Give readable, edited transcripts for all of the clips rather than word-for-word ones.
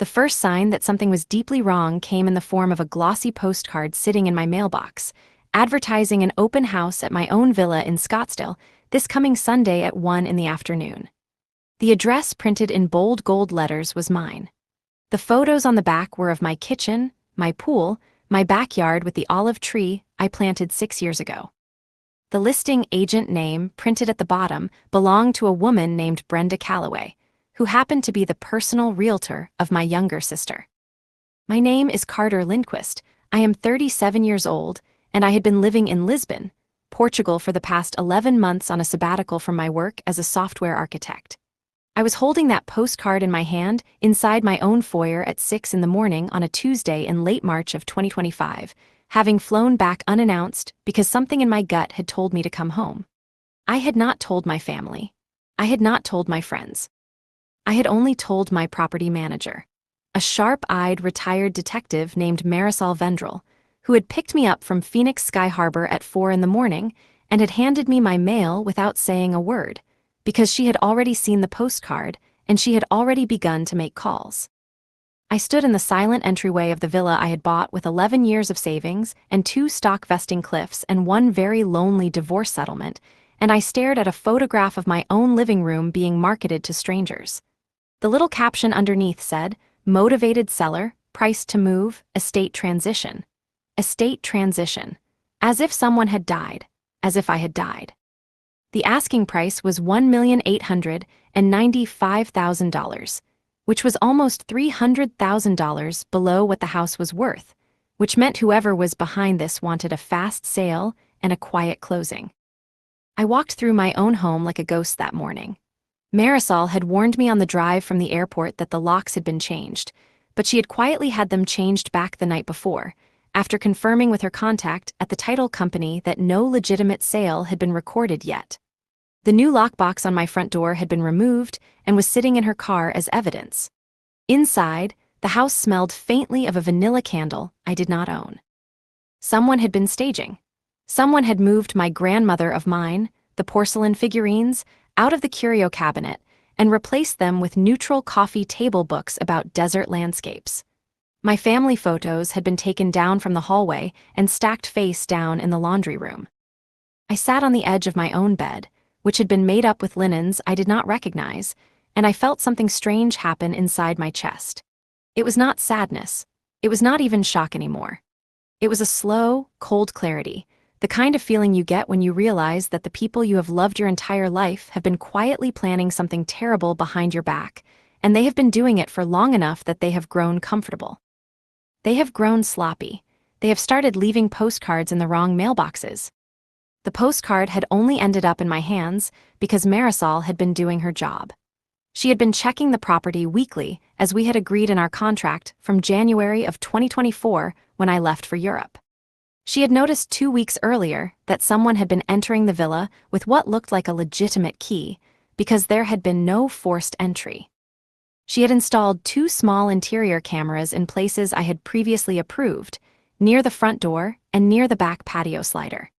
The first sign that something was deeply wrong came in the form of a glossy postcard sitting in my mailbox, advertising an open house at my own villa in Scottsdale this coming Sunday at 1 in the afternoon. The address printed in bold gold letters was mine. The photos on the back were of my kitchen, my pool, my backyard with the olive tree I planted 6 years ago. The listing agent name, printed at the bottom, belonged to a woman named Brenda Calloway, who happened to be the personal realtor of my younger sister. My name is Carter Lindquist. I am 37 years old, and I had been living in Lisbon, Portugal for the past 11 months on a sabbatical from my work as a software architect. I was holding that postcard in my hand inside my own foyer at 6 in the morning on a Tuesday in late March of 2025, having flown back unannounced because something in my gut had told me to come home. I had not told my family. I had not told my friends. I had only told my property manager, a sharp-eyed retired detective named Marisol Vendrell, who had picked me up from Phoenix Sky Harbor at 4 in the morning and had handed me my mail without saying a word, because she had already seen the postcard and she had already begun to make calls. I stood in the silent entryway of the villa I had bought with 11 years of savings and 2 stock vesting cliffs and 1 very lonely divorce settlement, and I stared at a photograph of my own living room being marketed to strangers. The little caption underneath said, "Motivated seller, price to move, estate transition." Estate transition. As if someone had died. As if I had died. The asking price was $1,895,000, which was almost $300,000 below what the house was worth, which meant whoever was behind this wanted a fast sale and a quiet closing. I walked through my own home like a ghost that morning. Marisol had warned me on the drive from the airport that the locks had been changed, but she had quietly had them changed back the night before, after confirming with her contact at the title company that no legitimate sale had been recorded yet. The new lockbox on my front door had been removed and was sitting in her car as evidence. Inside, the house smelled faintly of a vanilla candle I did not own. Someone had been staging. Someone had moved my grandmother of mine, the porcelain figurines, out of the curio cabinet and replaced them with neutral coffee table books about desert landscapes. My family photos had been taken down from the hallway and stacked face down in the laundry room. I sat on the edge of my own bed, which had been made up with linens I did not recognize, and I felt something strange happen inside my chest. It was not sadness. It was not even shock anymore. It was a slow, cold clarity, the kind of feeling you get when you realize that the people you have loved your entire life have been quietly planning something terrible behind your back, and they have been doing it for long enough that they have grown comfortable. They have grown sloppy. They have started leaving postcards in the wrong mailboxes. The postcard had only ended up in my hands because Marisol had been doing her job. She had been checking the property weekly, as we had agreed in our contract, from January of 2024 when I left for Europe. She had noticed 2 weeks earlier that someone had been entering the villa with what looked like a legitimate key, because there had been no forced entry. She had installed 2 small interior cameras in places I had previously approved, near the front door and near the back patio slider.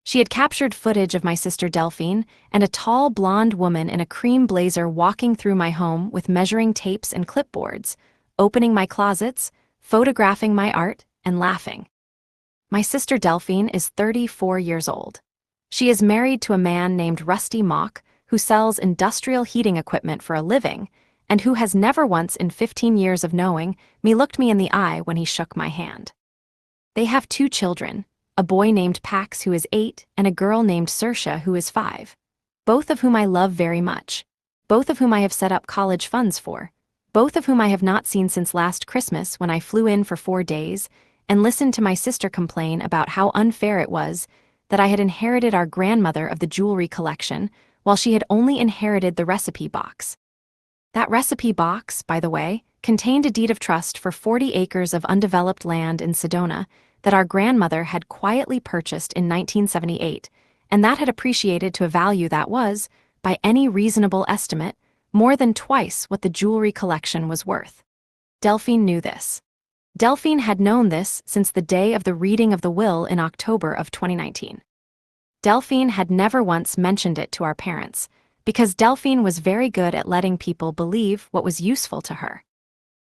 She had captured footage of my sister Delphine and a tall blonde woman in a cream blazer walking through my home with measuring tapes and clipboards, opening my closets, photographing my art, and laughing. My sister Delphine is 34 years old. She is married to a man named Rusty Mock, who sells industrial heating equipment for a living, and who has never once in 15 years of knowing me looked me in the eye when he shook my hand. They have 2 children, a boy named Pax who is 8 and a girl named Saoirse who is 5, both of whom I love very much, both of whom I have set up college funds for, both of whom I have not seen since last Christmas when I flew in for 4 days and listened to my sister complain about how unfair it was that I had inherited our grandmother of the jewelry collection while she had only inherited the recipe box. That recipe box, by the way, contained a deed of trust for 40 acres of undeveloped land in Sedona that our grandmother had quietly purchased in 1978, and that had appreciated to a value that was, by any reasonable estimate, more than twice what the jewelry collection was worth. Delphine knew this. Delphine had known this since the day of the reading of the will in October of 2019. Delphine had never once mentioned it to our parents, because Delphine was very good at letting people believe what was useful to her.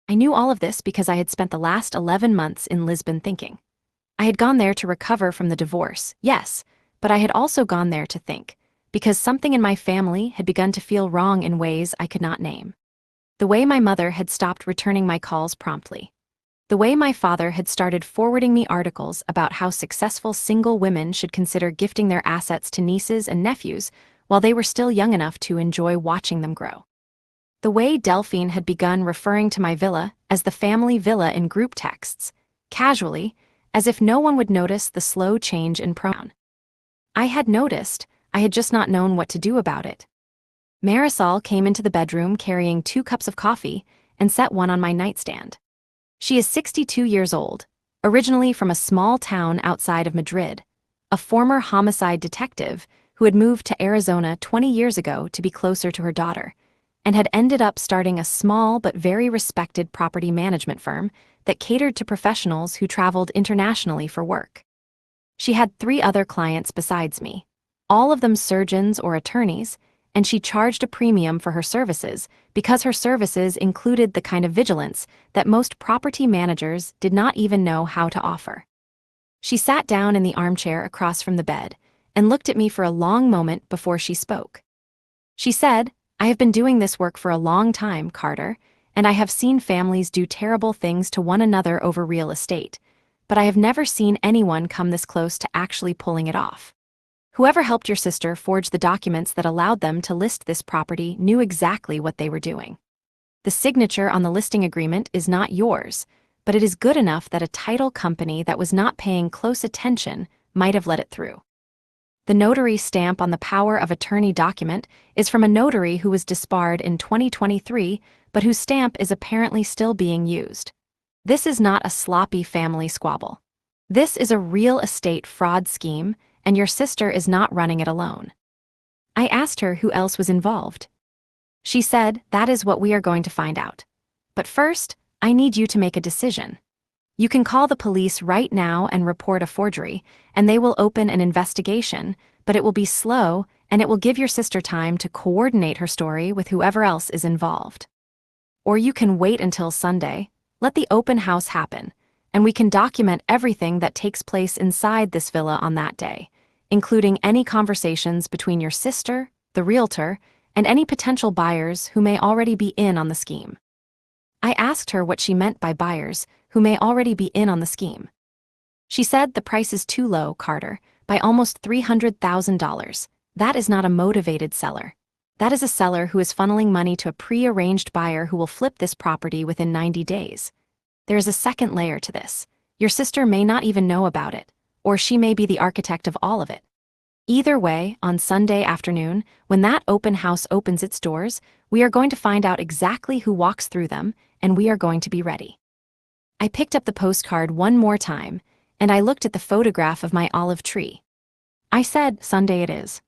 I knew all of this because I had spent the last 11 months in Lisbon thinking. I had gone there to recover from the divorce, yes, but I had also gone there to think, because something in my family had begun to feel wrong in ways I could not name. The way my mother had stopped returning my calls promptly. The way my father had started forwarding me articles about how successful single women should consider gifting their assets to nieces and nephews while they were still young enough to enjoy watching them grow. The way Delphine had begun referring to my villa as the family villa in group texts, casually, as if no one would notice the slow change in pronoun. I had noticed, I had just not known what to do about it. Marisol came into the bedroom carrying 2 cups of coffee and set one on my nightstand. She is 62 years old, originally from a small town outside of Madrid, a former homicide detective who had moved to Arizona 20 years ago to be closer to her daughter, and had ended up starting a small but very respected property management firm that catered to professionals who traveled internationally for work. She had 3 other clients besides me, all of them surgeons or attorneys, and she charged a premium for her services because her services included the kind of vigilance that most property managers did not even know how to offer. She sat down in the armchair across from the bed and looked at me for a long moment before she spoke. She said, "I have been doing this work for a long time, Carter, and I have seen families do terrible things to one another over real estate, but I have never seen anyone come this close to actually pulling it off. Whoever helped your sister forge the documents that allowed them to list this property knew exactly what they were doing. The signature on the listing agreement is not yours, but it is good enough that a title company that was not paying close attention might have let it through. The notary stamp on the power of attorney document is from a notary who was disbarred in 2023, but whose stamp is apparently still being used. This is not a sloppy family squabble. This is a real estate fraud scheme, and your sister is not running it alone." I asked her who else was involved. She said, "That is what we are going to find out. But first, I need you to make a decision. You can call the police right now and report a forgery, and they will open an investigation, but it will be slow, and it will give your sister time to coordinate her story with whoever else is involved. Or you can wait until Sunday, let the open house happen, and we can document everything that takes place inside this villa on that day, including any conversations between your sister, the realtor, and any potential buyers who may already be in on the scheme." I asked her what she meant by buyers who may already be in on the scheme. She said, "The price is too low, Carter, by almost $300,000. That is not a motivated seller. That is a seller who is funneling money to a pre-arranged buyer who will flip this property within 90 days. There is a second layer to this. Your sister may not even know about it, or she may be the architect of all of it. Either way, on Sunday afternoon, when that open house opens its doors, we are going to find out exactly who walks through them, and we are going to be ready." I picked up the postcard one more time, and I looked at the photograph of my olive tree. I said, "Sunday it is."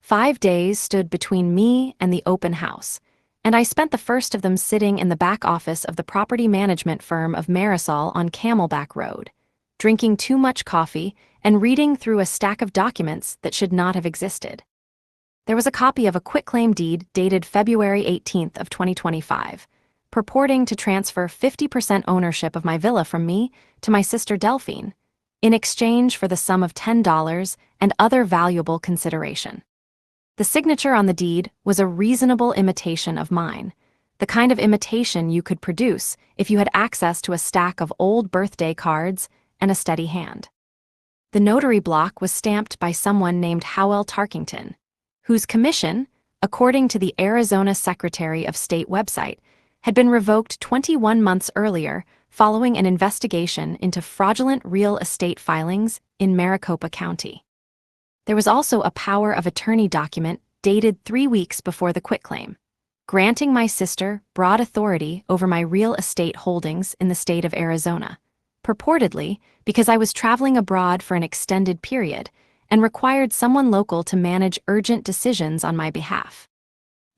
5 days stood between me and the open house, and I spent the first of them sitting in the back office of the property management firm of Marisol on Camelback Road, drinking too much coffee and reading through a stack of documents that should not have existed. There was a copy of a quitclaim deed dated February 18th of 2025, purporting to transfer 50% ownership of my villa from me to my sister Delphine, in exchange for the sum of $10 and other valuable consideration. The signature on the deed was a reasonable imitation of mine, the kind of imitation you could produce if you had access to a stack of old birthday cards and a steady hand. The notary block was stamped by someone named Howell Tarkington, whose commission, according to the Arizona Secretary of State website, had been revoked 21 months earlier following an investigation into fraudulent real estate filings in Maricopa County. There was also a power of attorney document dated 3 weeks before the quitclaim, granting my sister broad authority over my real estate holdings in the state of Arizona, purportedly because I was traveling abroad for an extended period and required someone local to manage urgent decisions on my behalf.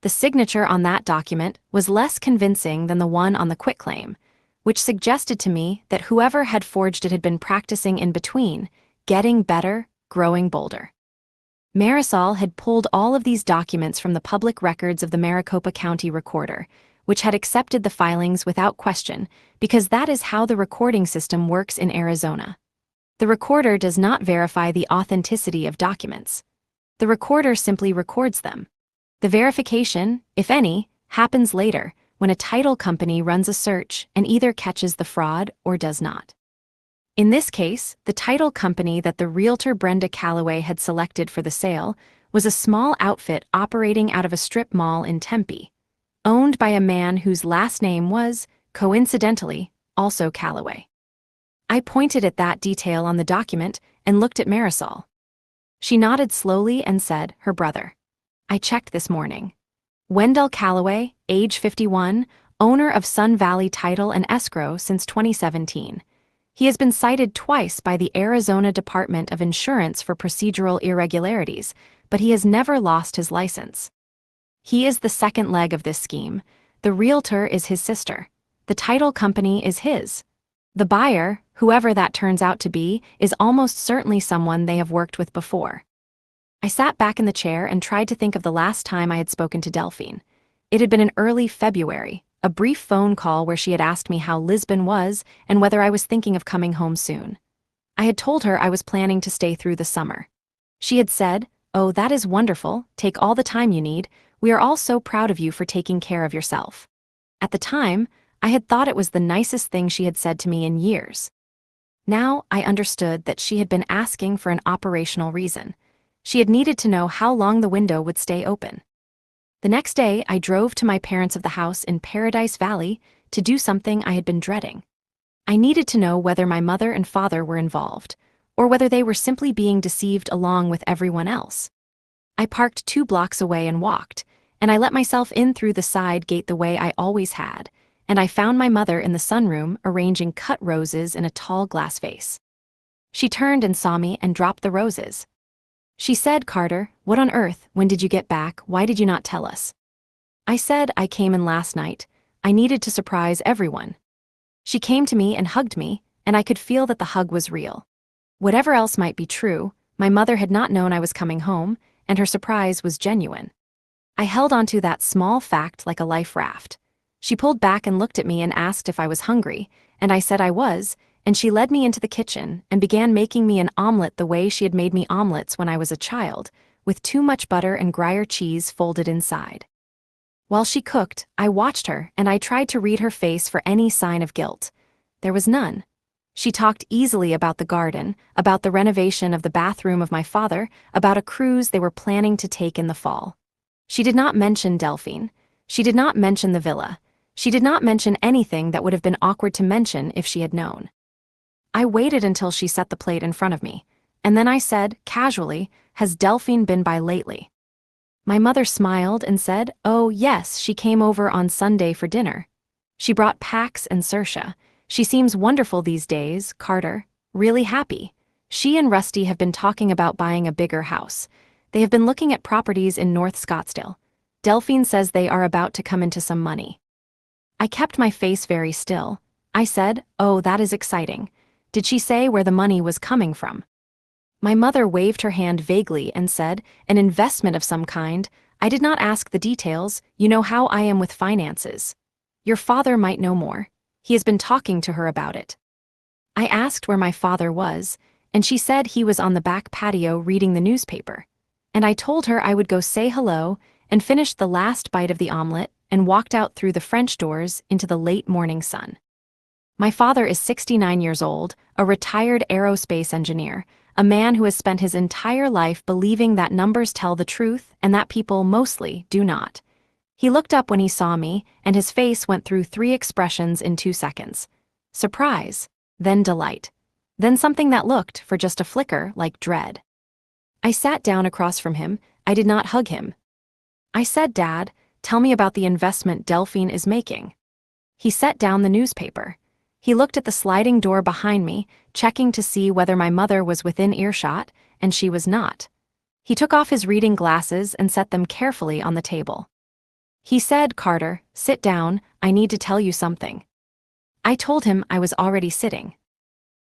The signature on that document was less convincing than the one on the quitclaim, which suggested to me that whoever had forged it had been practicing in between, getting better, growing bolder. Marisol had pulled all of these documents from the public records of the Maricopa County Recorder, which had accepted the filings without question because that is how the recording system works in Arizona. The recorder does not verify the authenticity of documents. The recorder simply records them. The verification, if any, happens later when a title company runs a search and either catches the fraud or does not. In this case, the title company that the realtor Brenda Calloway had selected for the sale was a small outfit operating out of a strip mall in Tempe, owned by a man whose last name was, coincidentally, also Calloway. I pointed at that detail on the document and looked at Marisol. She nodded slowly and said, her brother. I checked this morning. Wendell Calloway, age 51, owner of Sun Valley Title and Escrow since 2017. He has been cited twice by the Arizona Department of Insurance for procedural irregularities, but he has never lost his license. He is the second leg of this scheme. The realtor is his sister. The title company is his. The buyer, whoever that turns out to be, is almost certainly someone they have worked with before. I sat back in the chair and tried to think of the last time I had spoken to Delphine. It had been in early February, a brief phone call where she had asked me how Lisbon was and whether I was thinking of coming home soon. I had told her I was planning to stay through the summer. She had said, "Oh, that is wonderful, take all the time you need, we are all so proud of you for taking care of yourself." At the time, I had thought it was the nicest thing she had said to me in years. Now I understood that she had been asking for an operational reason. She had needed to know how long the window would stay open. The next day, I drove to my parents' of the house in Paradise Valley to do something I had been dreading. I needed to know whether my mother and father were involved, or whether they were simply being deceived along with everyone else. I parked 2 blocks away and walked, and I let myself in through the side gate the way I always had, and I found my mother in the sunroom arranging cut roses in a tall glass vase. She turned and saw me and dropped the roses. She said, "Carter, what on earth, when did you get back, why did you not tell us?" I said, "I came in last night. I needed to surprise everyone." She came to me and hugged me, and I could feel that the hug was real. Whatever else might be true, my mother had not known I was coming home, and her surprise was genuine. I held onto that small fact like a life raft. She pulled back and looked at me and asked if I was hungry, and I said I was, and she led me into the kitchen and began making me an omelet the way she had made me omelets when I was a child, with too much butter and Gruyere cheese folded inside. While she cooked, I watched her and I tried to read her face for any sign of guilt. There was none. She talked easily about the garden, about the renovation of the bathroom of my father, about a cruise they were planning to take in the fall. She did not mention Delphine. She did not mention the villa. She did not mention anything that would have been awkward to mention if she had known. I waited until she set the plate in front of me, and then I said, casually, "Has Delphine been by lately?" My mother smiled and said, "Oh, yes, she came over on Sunday for dinner. She brought Pax and Saoirse. She seems wonderful these days, Carter, really happy. She and Rusty have been talking about buying a bigger house. They have been looking at properties in North Scottsdale. Delphine says they are about to come into some money." I kept my face very still. I said, "Oh, that is exciting. Did she say where the money was coming from?" My mother waved her hand vaguely and said, "An investment of some kind. I did not ask the details, you know how I am with finances. Your father might know more. He has been talking to her about it." I asked where my father was, and she said he was on the back patio reading the newspaper. And I told her I would go say hello and finished the last bite of the omelet and walked out through the French doors into the late morning sun. My father is 69 years old, a retired aerospace engineer, a man who has spent his entire life believing that numbers tell the truth and that people mostly do not. He looked up when he saw me, and his face went through 3 expressions in 2 seconds. Surprise, then delight, then something that looked, for just a flicker, like dread. I sat down across from him. I did not hug him. I said, "Dad, tell me about the investment Delphine is making." He set down the newspaper. He looked at the sliding door behind me, checking to see whether my mother was within earshot, and she was not. He took off his reading glasses and set them carefully on the table. He said, "Carter, sit down, I need to tell you something." I told him I was already sitting.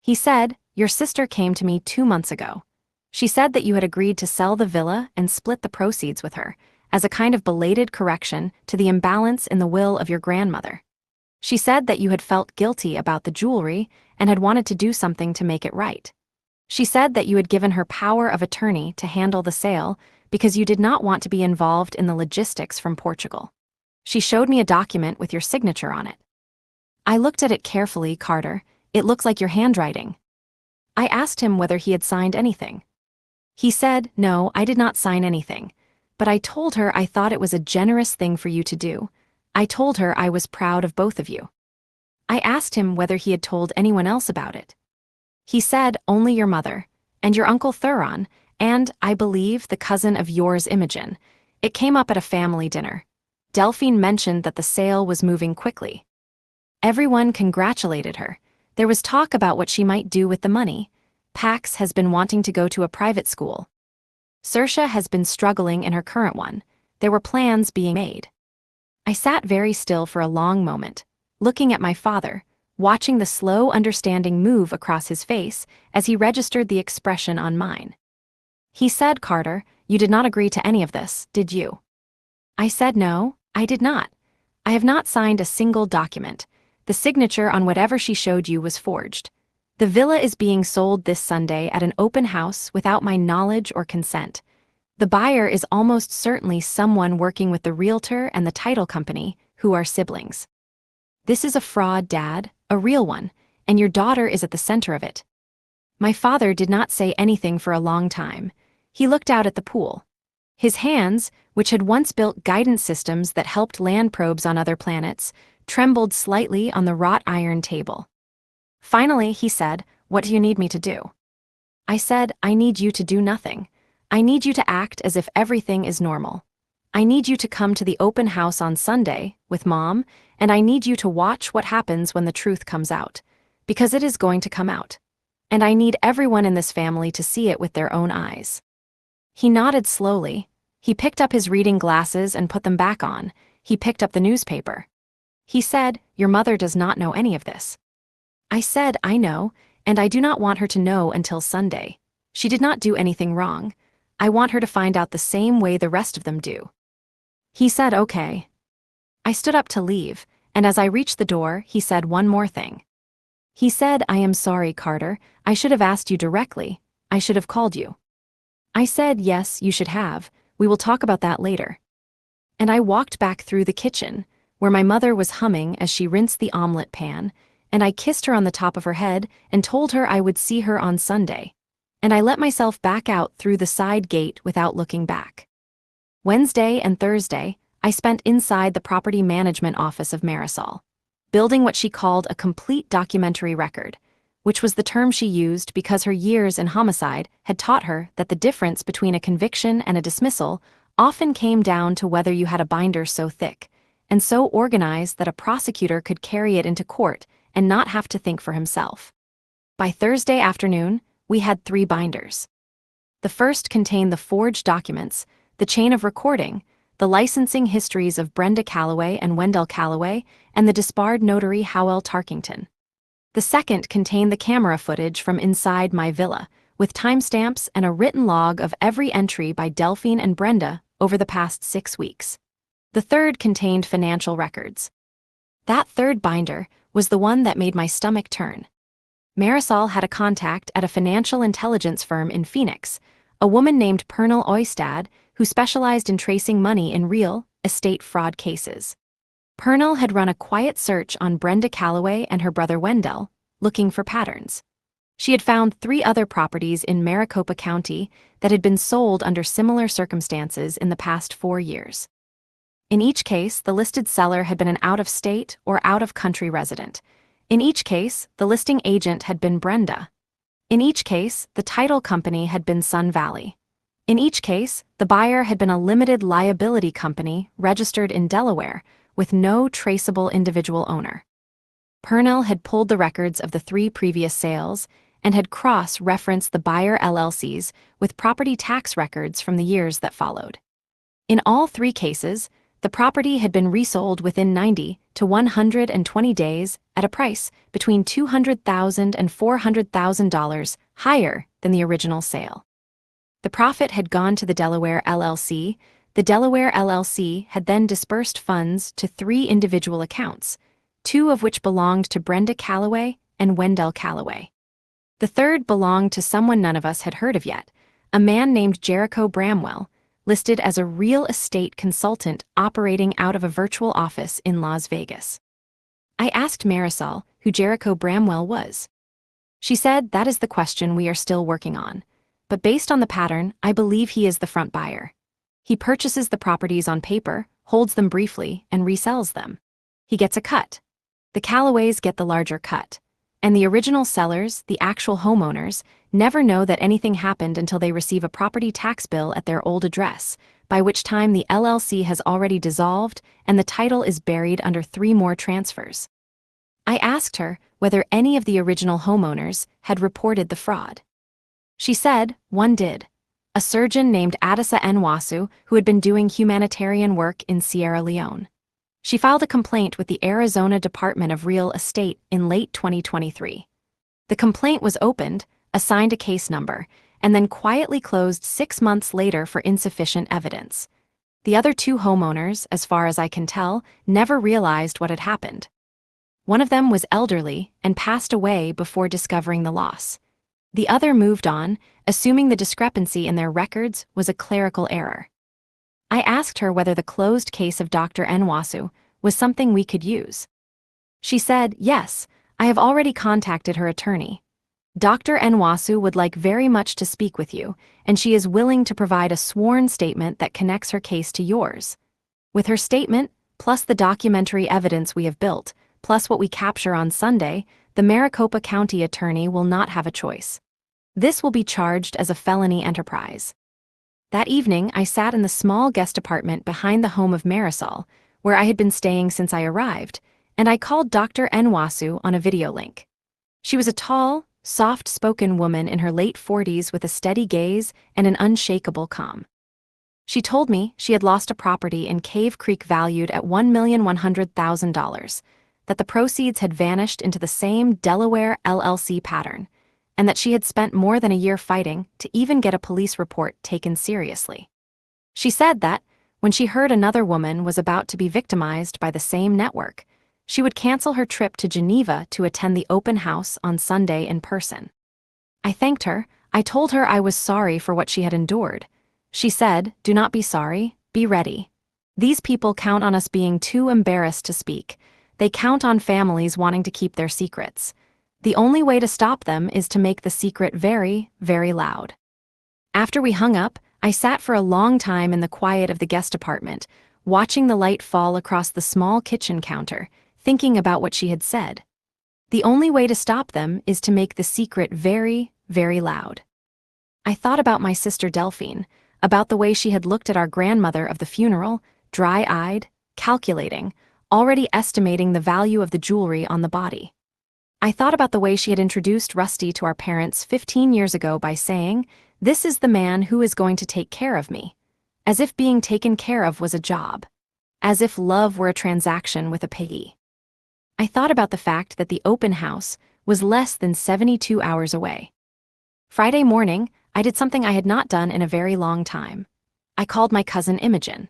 He said, "Your sister came to me 2 months ago. She said that you had agreed to sell the villa and split the proceeds with her, as a kind of belated correction to the imbalance in the will of your grandmother. She said that you had felt guilty about the jewelry and had wanted to do something to make it right. She said that you had given her power of attorney to handle the sale because you did not want to be involved in the logistics from Portugal. She showed me a document with your signature on it. I looked at it carefully, Carter. It looked like your handwriting. I asked him whether he had signed anything. He said, "No, I did not sign anything." But I told her I thought it was a generous thing for you to do. I told her I was proud of both of you. I asked him whether he had told anyone else about it. He said, "Only your mother, and your Uncle Thuron, and, I believe, the cousin of yours, Imogen. It came up at a family dinner. Delphine mentioned that the sale was moving quickly. Everyone congratulated her. There was talk about what she might do with the money. Pax has been wanting to go to a private school. Saoirse has been struggling in her current one. There were plans being made." I sat very still for a long moment, looking at my father, watching the slow understanding move across his face as he registered the expression on mine. He said, "Carter, you did not agree to any of this, did you?" I said, "No, I did not. I have not signed a single document. The signature on whatever she showed you was forged. The villa is being sold this Sunday at an open house without my knowledge or consent. The buyer is almost certainly someone working with the Realtor and the title company, who are siblings. This is a fraud, Dad, a real one, and your daughter is at the center of it." My father did not say anything for a long time. He looked out at the pool. His hands, which had once built guidance systems that helped land probes on other planets, trembled slightly on the wrought iron table. Finally, he said, "What do you need me to do?" I said, "I need you to do nothing. I need you to act as if everything is normal. I need you to come to the open house on Sunday with Mom, and I need you to watch what happens when the truth comes out, because it is going to come out. And I need everyone in this family to see it with their own eyes." He nodded slowly. He picked up his reading glasses and put them back on. He picked up the newspaper. He said, "Your mother does not know any of this." I said, "I know, and I do not want her to know until Sunday. She did not do anything wrong. I want her to find out the same way the rest of them do." He said, "Okay." I stood up to leave, and as I reached the door, he said one more thing. He said, "I am sorry, Carter. I should have asked you directly. I should have called you." I said, "Yes, you should have. We will talk about that later." And I walked back through the kitchen, where my mother was humming as she rinsed the omelet pan, and I kissed her on the top of her head and told her I would see her on Sunday. And I let myself back out through the side gate without looking back. Wednesday and Thursday, I spent inside the property management office of Marisol, building what she called a complete documentary record, which was the term she used because her years in homicide had taught her that the difference between a conviction and a dismissal often came down to whether you had a binder so thick and so organized that a prosecutor could carry it into court and not have to think for himself. By Thursday afternoon, we had 3 binders. The first contained the forged documents, the chain of recording, the licensing histories of Brenda Calloway and Wendell Calloway, and the disbarred notary Howell Tarkington. The second contained the camera footage from inside my villa, with timestamps and a written log of every entry by Delphine and Brenda over the past 6 weeks. The third contained financial records. That third binder was the one that made my stomach turn. Marisol had a contact at a financial intelligence firm in Phoenix, a woman named Pernil Oystad, who specialized in tracing money in real estate fraud cases. Pernil had run a quiet search on Brenda Calloway and her brother Wendell, looking for patterns. She had found 3 other properties in Maricopa County that had been sold under similar circumstances in the past 4 years. In each case, the listed seller had been an out-of-state or out-of-country resident. In each case, the listing agent had been Brenda. In each case, the title company had been Sun Valley. In each case, the buyer had been a limited liability company registered in Delaware with no traceable individual owner. Pernil had pulled the records of the 3 previous sales and had cross-referenced the buyer LLCs with property tax records from the years that followed. In all 3 cases, the property had been resold within 90 to 120 days at a price between $200,000 and $400,000 higher than the original sale. The profit had gone to the Delaware LLC, the Delaware LLC had then dispersed funds to 3 individual accounts, 2 of which belonged to Brenda Calloway and Wendell Calloway. The third belonged to someone none of us had heard of yet, a man named Jericho Bramwell, listed as a real estate consultant operating out of a virtual office in Las Vegas. I asked Marisol who Jericho Bramwell was. She said that is the question we are still working on, but based on the pattern, I believe he is the front buyer. He purchases the properties on paper, holds them briefly, and resells them. He gets a cut. The Callaways get the larger cut. And the original sellers, the actual homeowners, never know that anything happened until they receive a property tax bill at their old address, by which time the LLC has already dissolved and the title is buried under 3 more transfers. I asked her whether any of the original homeowners had reported the fraud. She said one did, a surgeon named Adisa Nwasu who had been doing humanitarian work in Sierra Leone. She filed a complaint with the Arizona Department of Real Estate in late 2023. The complaint was opened, assigned a case number, and then quietly closed 6 months later for insufficient evidence. The other 2 homeowners, as far as I can tell, never realized what had happened. One of them was elderly and passed away before discovering the loss. The other moved on, assuming the discrepancy in their records was a clerical error. I asked her whether the closed case of Dr. Nwasu was something we could use. She said, yes, I have already contacted her attorney. Dr. Nwasu would like very much to speak with you, and she is willing to provide a sworn statement that connects her case to yours. With her statement, plus the documentary evidence we have built, plus what we capture on Sunday, the Maricopa County attorney will not have a choice. This will be charged as a felony enterprise. That evening, I sat in the small guest apartment behind the home of Marisol, where I had been staying since I arrived, and I called Dr. Nwasu on a video link. She was a tall, soft-spoken woman in her late 40s with a steady gaze and an unshakable calm. She told me she had lost a property in Cave Creek valued at $1,100,000, that the proceeds had vanished into the same Delaware LLC pattern, and that she had spent more than a year fighting to even get a police report taken seriously. She said that, when she heard another woman was about to be victimized by the same network, she would cancel her trip to Geneva to attend the open house on Sunday in person. I thanked her. I told her I was sorry for what she had endured. She said, do not be sorry, be ready. These people count on us being too embarrassed to speak. They count on families wanting to keep their secrets. The only way to stop them is to make the secret very, very loud. After we hung up, I sat for a long time in the quiet of the guest apartment, watching the light fall across the small kitchen counter, thinking about what she had said. The only way to stop them is to make the secret very, very loud. I thought about my sister Delphine, about the way she had looked at our grandmother of the funeral, dry-eyed, calculating, already estimating the value of the jewelry on the body. I thought about the way she had introduced Rusty to our parents 15 years ago by saying, this is the man who is going to take care of me. As if being taken care of was a job. As if love were a transaction with a piggy. I thought about the fact that the open house was less than 72 hours away. Friday morning, I did something I had not done in a very long time. I called my cousin Imogen.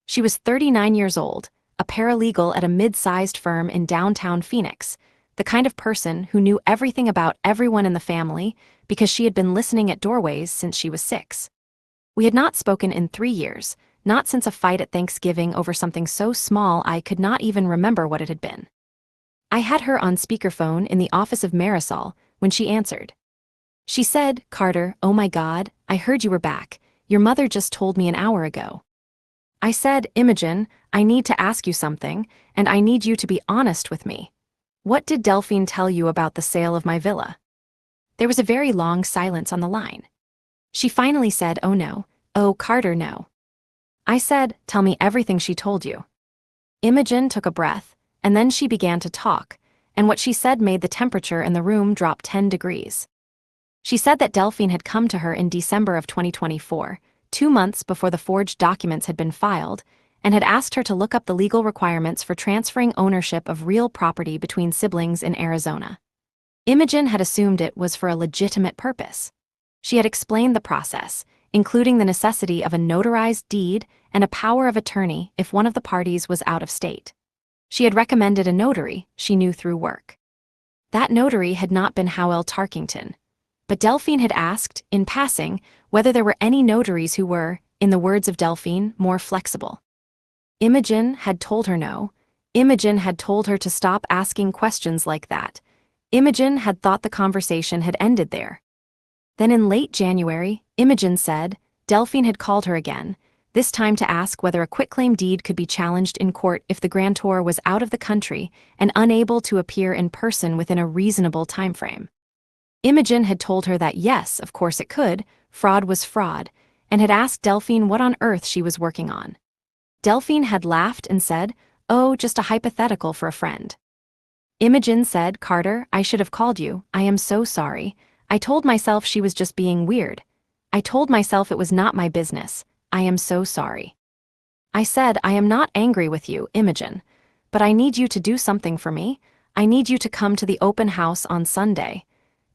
She was 39 years old, a paralegal at a mid-sized firm in downtown Phoenix, the kind of person who knew everything about everyone in the family because she had been listening at doorways since she was 6. We had not spoken in 3 years, not since a fight at Thanksgiving over something so small I could not even remember what it had been. I had her on speakerphone in the office of Marisol when she answered. She said, Carter, oh my God, I heard you were back. Your mother just told me an hour ago. I said, Imogen, I need to ask you something, and I need you to be honest with me. What did Delphine tell you about the sale of my villa? There was a very long silence on the line. She finally said, oh no, oh Carter, no. I said, tell me everything she told you. Imogen took a breath, and then she began to talk, and what she said made the temperature in the room drop 10 degrees. She said that Delphine had come to her in December of 2024, 2 months before the forged documents had been filed, and had asked her to look up the legal requirements for transferring ownership of real property between siblings in Arizona. Imogen had assumed it was for a legitimate purpose. She had explained the process, including the necessity of a notarized deed and a power of attorney if one of the parties was out of state. She had recommended a notary she knew through work. That notary had not been Howell Tarkington. But Delphine had asked, in passing, whether there were any notaries who were, in the words of Delphine, more flexible. Imogen had told her no. Imogen had told her to stop asking questions like that. Imogen had thought the conversation had ended there. Then in late January, Imogen said, Delphine had called her again, this time to ask whether a quitclaim deed could be challenged in court if the grantor was out of the country and unable to appear in person within a reasonable timeframe. Imogen had told her that yes, of course it could, fraud was fraud, and had asked Delphine what on earth she was working on. Delphine had laughed and said, oh, just a hypothetical for a friend. Imogen said, Carter, I should have called you, I am so sorry. I told myself she was just being weird. I told myself it was not my business. I am so sorry. I said, I am not angry with you, Imogen, but I need you to do something for me. I need you to come to the open house on Sunday.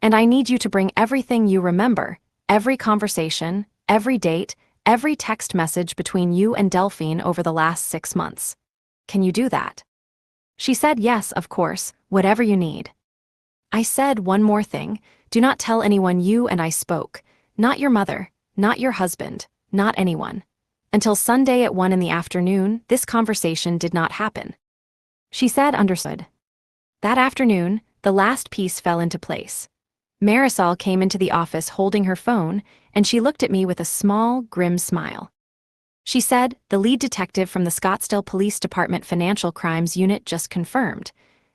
And I need you to bring everything you remember, every conversation, every date, every text message between you and Delphine over the last 6 months. Can you do that? She said yes, of course, whatever you need. I said one more thing, do not tell anyone you and I spoke, not your mother, not your husband, not anyone. Until Sunday at 1 in the afternoon, this conversation did not happen. She said understood. That afternoon, the last piece fell into place. Marisol came into the office holding her phone, and she looked at me with a small, grim smile. She said, the lead detective from the Scottsdale Police Department Financial Crimes Unit just confirmed.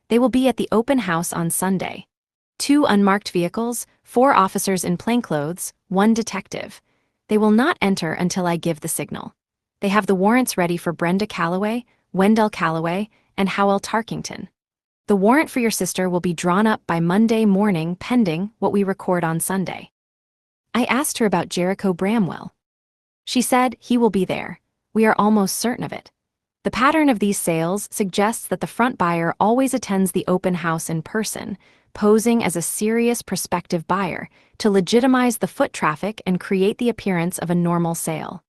They will be at the open house on Sunday. 2 unmarked vehicles, 4 officers in plainclothes, 1 detective. They will not enter until I give the signal. They have the warrants ready for Brenda Calloway, Wendell Calloway, and Howell Tarkington. The warrant for your sister will be drawn up by Monday morning pending what we record on Sunday. I asked her about Jericho Bramwell. She said, he will be there. We are almost certain of it. The pattern of these sales suggests that the front buyer always attends the open house in person, posing as a serious prospective buyer to legitimize the foot traffic and create the appearance of a normal sale.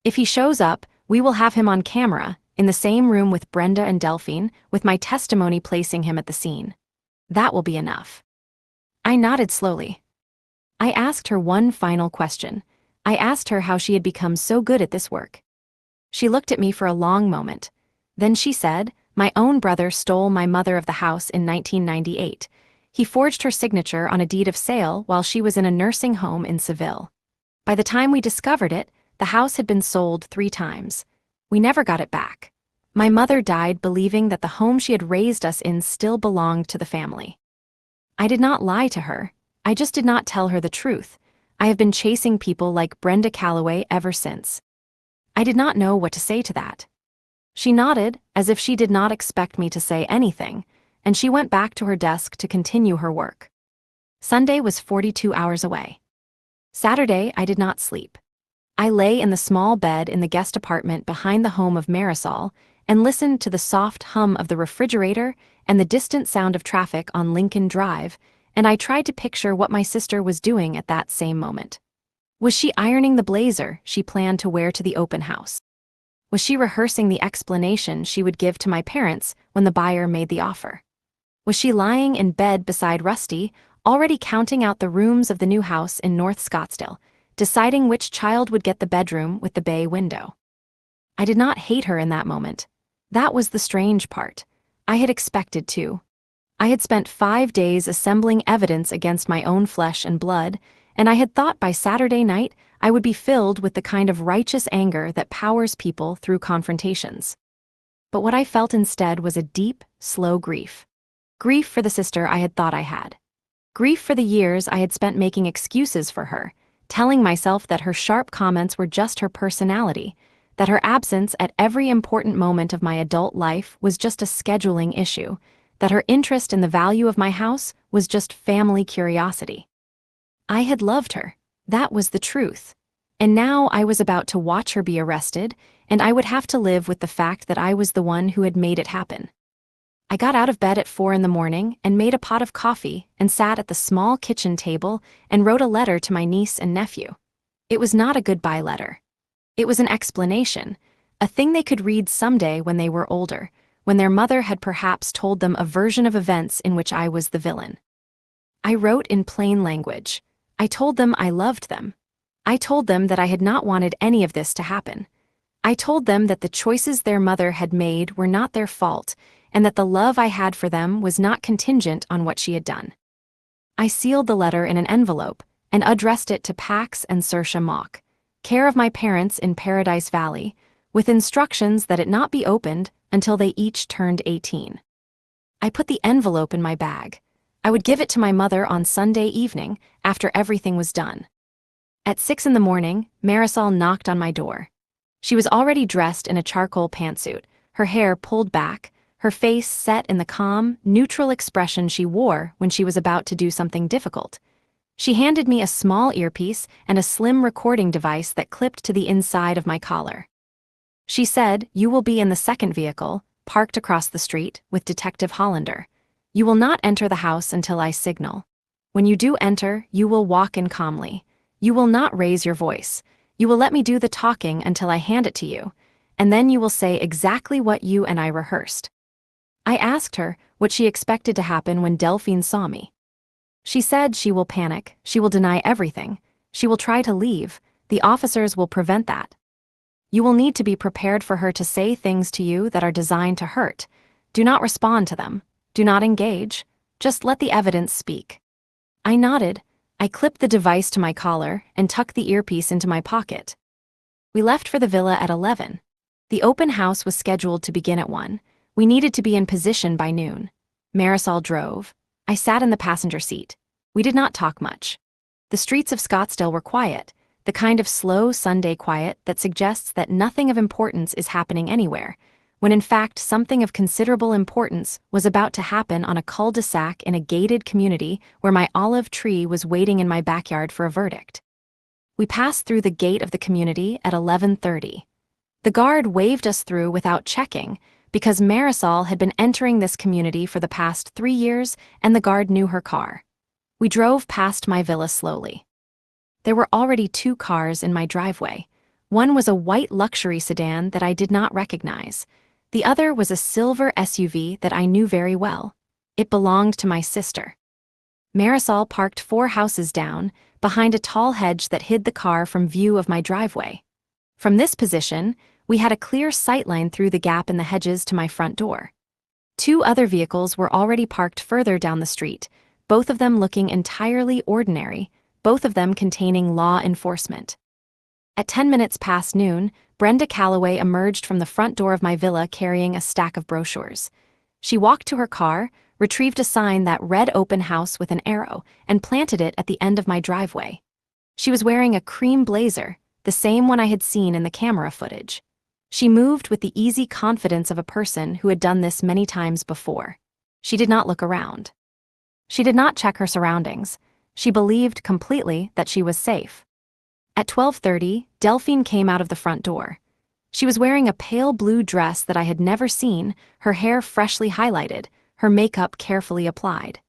If he shows up, we will have him on camera, in the same room with Brenda and Delphine, with my testimony placing him at the scene. That will be enough. I nodded slowly. I asked her one final question. I asked her how she had become so good at this work. She looked at me for a long moment. Then she said, my own brother stole my mother of the house in 1998. He forged her signature on a deed of sale while she was in a nursing home in Seville. By the time we discovered it, the house had been sold 3 times. We never got it back. My mother died believing that the home she had raised us in still belonged to the family. I did not lie to her. I just did not tell her the truth. I have been chasing people like Brenda Calloway ever since. I did not know what to say to that. She nodded, as if she did not expect me to say anything, and she went back to her desk to continue her work. Sunday was 42 hours away. Saturday, I did not sleep. I lay in the small bed in the guest apartment behind the home of Marisol and listened to the soft hum of the refrigerator and the distant sound of traffic on Lincoln Drive, and I tried to picture what my sister was doing at that same moment. Was she ironing the blazer she planned to wear to the open house? Was she rehearsing the explanation she would give to my parents when the buyer made the offer? Was she lying in bed beside Rusty, already counting out the rooms of the new house in North Scottsdale, deciding which child would get the bedroom with the bay window? I did not hate her in that moment. That was the strange part. I had expected to. I had spent 5 days assembling evidence against my own flesh and blood, and I had thought by Saturday night I would be filled with the kind of righteous anger that powers people through confrontations. But what I felt instead was a deep, slow grief. Grief for the sister I had thought I had. Grief for the years I had spent making excuses for her, telling myself that her sharp comments were just her personality, that her absence at every important moment of my adult life was just a scheduling issue, that her interest in the value of my house was just family curiosity. I had loved her. That was the truth. And now I was about to watch her be arrested, and I would have to live with the fact that I was the one who had made it happen. I got out of bed at 4 in the morning and made a pot of coffee and sat at the small kitchen table and wrote a letter to my niece and nephew. It was not a goodbye letter. It was an explanation, a thing they could read someday when they were older, when their mother had perhaps told them a version of events in which I was the villain. I wrote in plain language. I told them I loved them. I told them that I had not wanted any of this to happen. I told them that the choices their mother had made were not their fault, and that the love I had for them was not contingent on what she had done. I sealed the letter in an envelope and addressed it to Pax and Saoirse Mock, care of my parents in Paradise Valley, with instructions that it not be opened until they each turned 18. I put the envelope in my bag. I would give it to my mother on Sunday evening after everything was done. At 6 in the morning, Marisol knocked on my door. She was already dressed in a charcoal pantsuit, her hair pulled back, her face set in the calm, neutral expression she wore when she was about to do something difficult. She handed me a small earpiece and a slim recording device that clipped to the inside of my collar. She said, "You will be in the second vehicle, parked across the street, with Detective Hollander. You will not enter the house until I signal. When you do enter, you will walk in calmly. You will not raise your voice. You will let me do the talking until I hand it to you, and then you will say exactly what you and I rehearsed." I asked her what she expected to happen when Delphine saw me. She said she will panic, she will deny everything, she will try to leave, the officers will prevent that. You will need to be prepared for her to say things to you that are designed to hurt. Do not respond to them. Do not engage. Just let the evidence speak. I nodded. I clipped the device to my collar and tucked the earpiece into my pocket. We left for the villa at 11. The open house was scheduled to begin at 1. We needed to be in position by noon. Marisol drove. I sat in the passenger seat. We did not talk much. The streets of Scottsdale were quiet, the kind of slow Sunday quiet that suggests that nothing of importance is happening anywhere, when in fact something of considerable importance was about to happen on a cul-de-sac in a gated community where my olive tree was waiting in my backyard for a verdict. We passed through the gate of the community at 11:30. The guard waved us through without checking, because Marisol had been entering this community for the past 3 years and the guard knew her car. We drove past my villa slowly. There were already 2 cars in my driveway. One was a white luxury sedan that I did not recognize. The other was a silver SUV that I knew very well. It belonged to my sister. Marisol parked 4 houses down, behind a tall hedge that hid the car from view of my driveway. From this position, we had a clear sightline through the gap in the hedges to my front door. 2 other vehicles were already parked further down the street, both of them looking entirely ordinary, both of them containing law enforcement. At 10 minutes past noon, Brenda Calloway emerged from the front door of my villa carrying a stack of brochures. She walked to her car, retrieved a sign that read "Open House" with an arrow, and planted it at the end of my driveway. She was wearing a cream blazer, the same one I had seen in the camera footage. She moved with the easy confidence of a person who had done this many times before. She did not look around. She did not check her surroundings. She believed completely that she was safe. At 12:30, Delphine came out of the front door. She was wearing a pale blue dress that I had never seen, her hair freshly highlighted, her makeup carefully applied.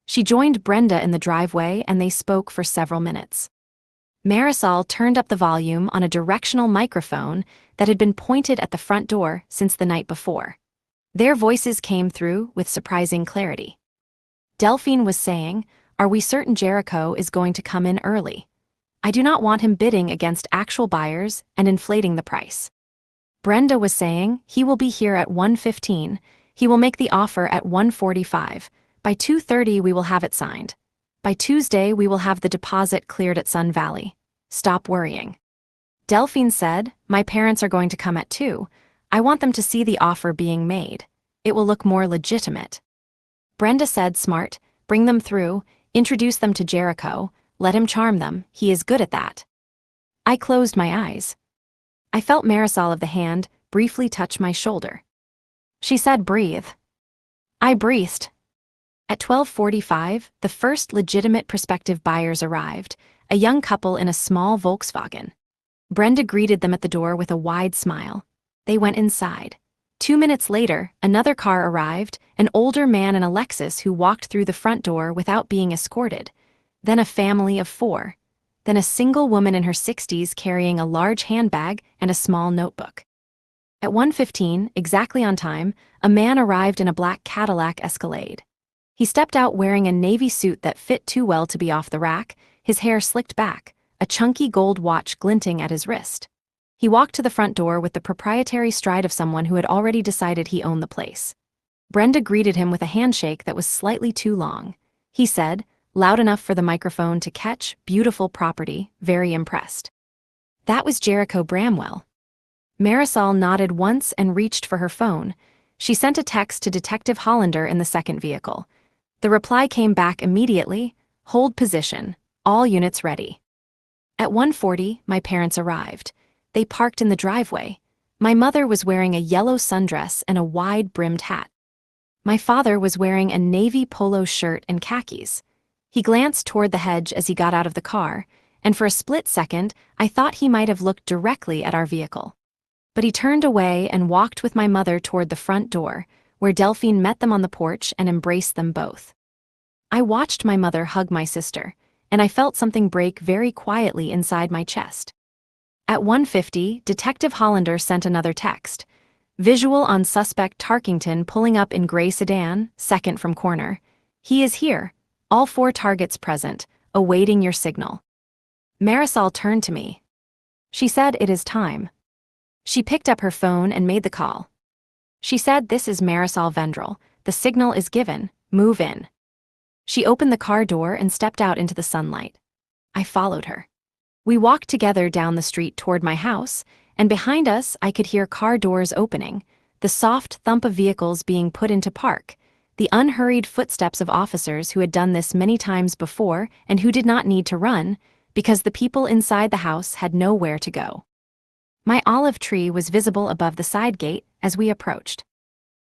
She joined Brenda in the driveway and they spoke for several minutes. Marisol turned up the volume on a directional microphone that had been pointed at the front door since the night before. Their voices came through with surprising clarity. Delphine was saying, "Are we certain Jericho is going to come in early? I do not want him bidding against actual buyers and inflating the price." Brenda was saying, "He will be here at 1:15. He will make the offer at 1:45. By 2:30 we will have it signed. By Tuesday we will have the deposit cleared at Sun Valley. Stop worrying." Delphine said, "My parents are going to come at 2. I want them to see the offer being made. It will look more legitimate." Brenda said, "Smart, bring them through, introduce them to Jericho, let him charm them, he is good at that." I closed my eyes. I felt Marisol of the hand briefly touch my shoulder. She said, "Breathe." I breathed. At 12:45, the first legitimate prospective buyers arrived, a young couple in a small Volkswagen. Brenda greeted them at the door with a wide smile. They went inside. 2 minutes later, another car arrived, an older man in a Lexus who walked through the front door without being escorted. Then a family of 4. then a single woman in her 60s carrying a large handbag and a small notebook. At 1:15, exactly on time, a man arrived in a black Cadillac Escalade. He stepped out wearing a navy suit that fit too well to be off the rack, his hair slicked back, a chunky gold watch glinting at his wrist. He walked to the front door with the proprietary stride of someone who had already decided he owned the place. Brenda greeted him with a handshake that was slightly too long. He said, loud enough for the microphone to catch, "Beautiful property, very impressed." That was Jericho Bramwell. Marisol nodded once and reached for her phone. She sent a text to Detective Hollander in the second vehicle. The reply came back immediately, "Hold position, all units ready." At 1:40, my parents arrived. They parked in the driveway. My mother was wearing a yellow sundress and a wide-brimmed hat. My father was wearing a navy polo shirt and khakis. He glanced toward the hedge as he got out of the car, and for a split second, I thought he might have looked directly at our vehicle. But he turned away and walked with my mother toward the front door, where Delphine met them on the porch and embraced them both. I watched my mother hug my sister, and I felt something break very quietly inside my chest. At 1:50, Detective Hollander sent another text. Visual on suspect Tarkington pulling up in gray sedan, second from corner. He is here. All 4 targets present, awaiting your signal. Marisol turned to me. She said, "It is time." She picked up her phone and made the call. She said, "This is Marisol Vendrell. The signal is given. Move in." She opened the car door and stepped out into the sunlight. I followed her. We walked together down the street toward my house, and behind us I could hear car doors opening, the soft thump of vehicles being put into park, the unhurried footsteps of officers who had done this many times before and who did not need to run, because the people inside the house had nowhere to go. My olive tree was visible above the side gate as we approached.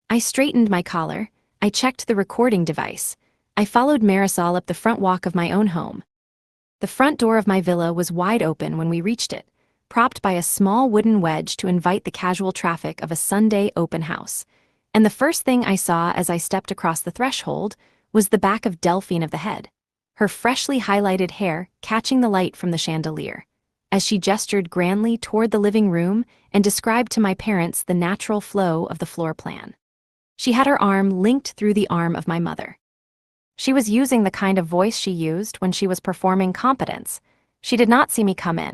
I straightened my collar, I checked the recording device, I followed Marisol up the front walk of my own home. The front door of my villa was wide open when we reached it, propped by a small wooden wedge to invite the casual traffic of a Sunday open house. And the first thing I saw as I stepped across the threshold was the back of Delphine of the head, her freshly highlighted hair catching the light from the chandelier, as she gestured grandly toward the living room and described to my parents the natural flow of the floor plan. She had her arm linked through the arm of my mother. She was using the kind of voice she used when she was performing competence. She did not see me come in.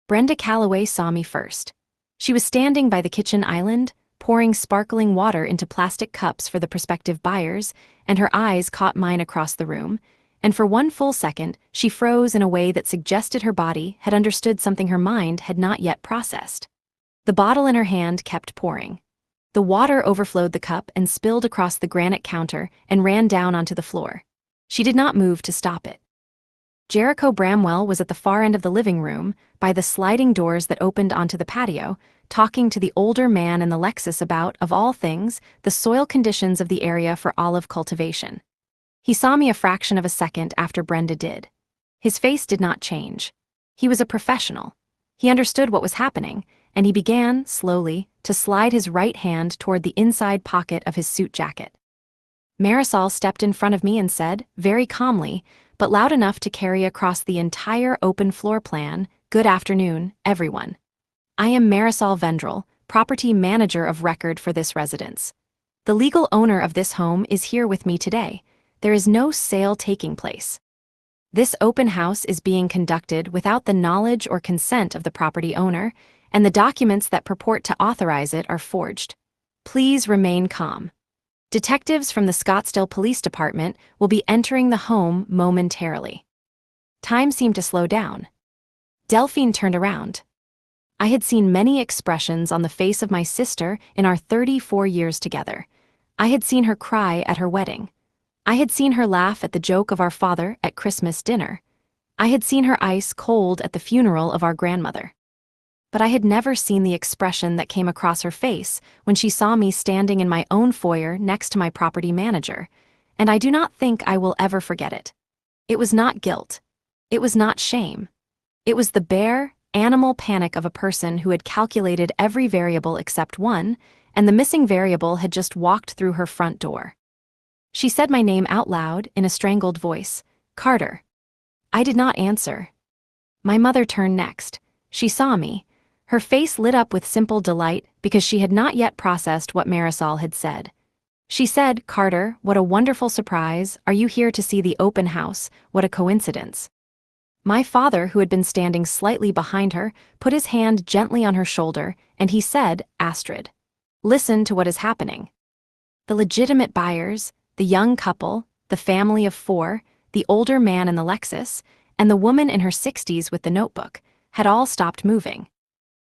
Brenda Calloway saw me first. She was standing by the kitchen island, pouring sparkling water into plastic cups for the prospective buyers, and her eyes caught mine across the room, and for one full second, she froze in a way that suggested her body had understood something her mind had not yet processed. The bottle in her hand kept pouring. The water overflowed the cup and spilled across the granite counter and ran down onto the floor. She did not move to stop it. Jericho Bramwell was at the far end of the living room, by the sliding doors that opened onto the patio, talking to the older man in the Lexus about, of all things, the soil conditions of the area for olive cultivation. He saw me a fraction of a second after Brenda did. His face did not change. He was a professional. He understood what was happening, and he began, slowly, to slide his right hand toward the inside pocket of his suit jacket. Marisol stepped in front of me and said, very calmly, but loud enough to carry across the entire open floor plan, "Good afternoon, everyone. I am Marisol Vendrell, property manager of record for this residence. The legal owner of this home is here with me today. There is no sale taking place. This open house is being conducted without the knowledge or consent of the property owner, and the documents that purport to authorize it are forged. Please remain calm. Detectives from the Scottsdale Police Department will be entering the home momentarily." Time seemed to slow down. Delphine turned around. I had seen many expressions on the face of my sister in our 34 years together. I had seen her cry at her wedding. I had seen her laugh at the joke of our father at Christmas dinner. I had seen her ice cold at the funeral of our grandmother. But I had never seen the expression that came across her face when she saw me standing in my own foyer next to my property manager, and I do not think I will ever forget it. It was not guilt. It was not shame. It was the bare, animal panic of a person who had calculated every variable except one, and the missing variable had just walked through her front door. She said my name out loud in a strangled voice, "Carter." I did not answer. My mother turned next. She saw me. Her face lit up with simple delight because she had not yet processed what Marisol had said. She said, "Carter, what a wonderful surprise. Are you here to see the open house? What a coincidence." My father, who had been standing slightly behind her, put his hand gently on her shoulder, and he said, "Astrid, listen to what is happening." The legitimate buyers, the young couple, the family of 4, the older man in the Lexus, and the woman in her 60s with the notebook, had all stopped moving.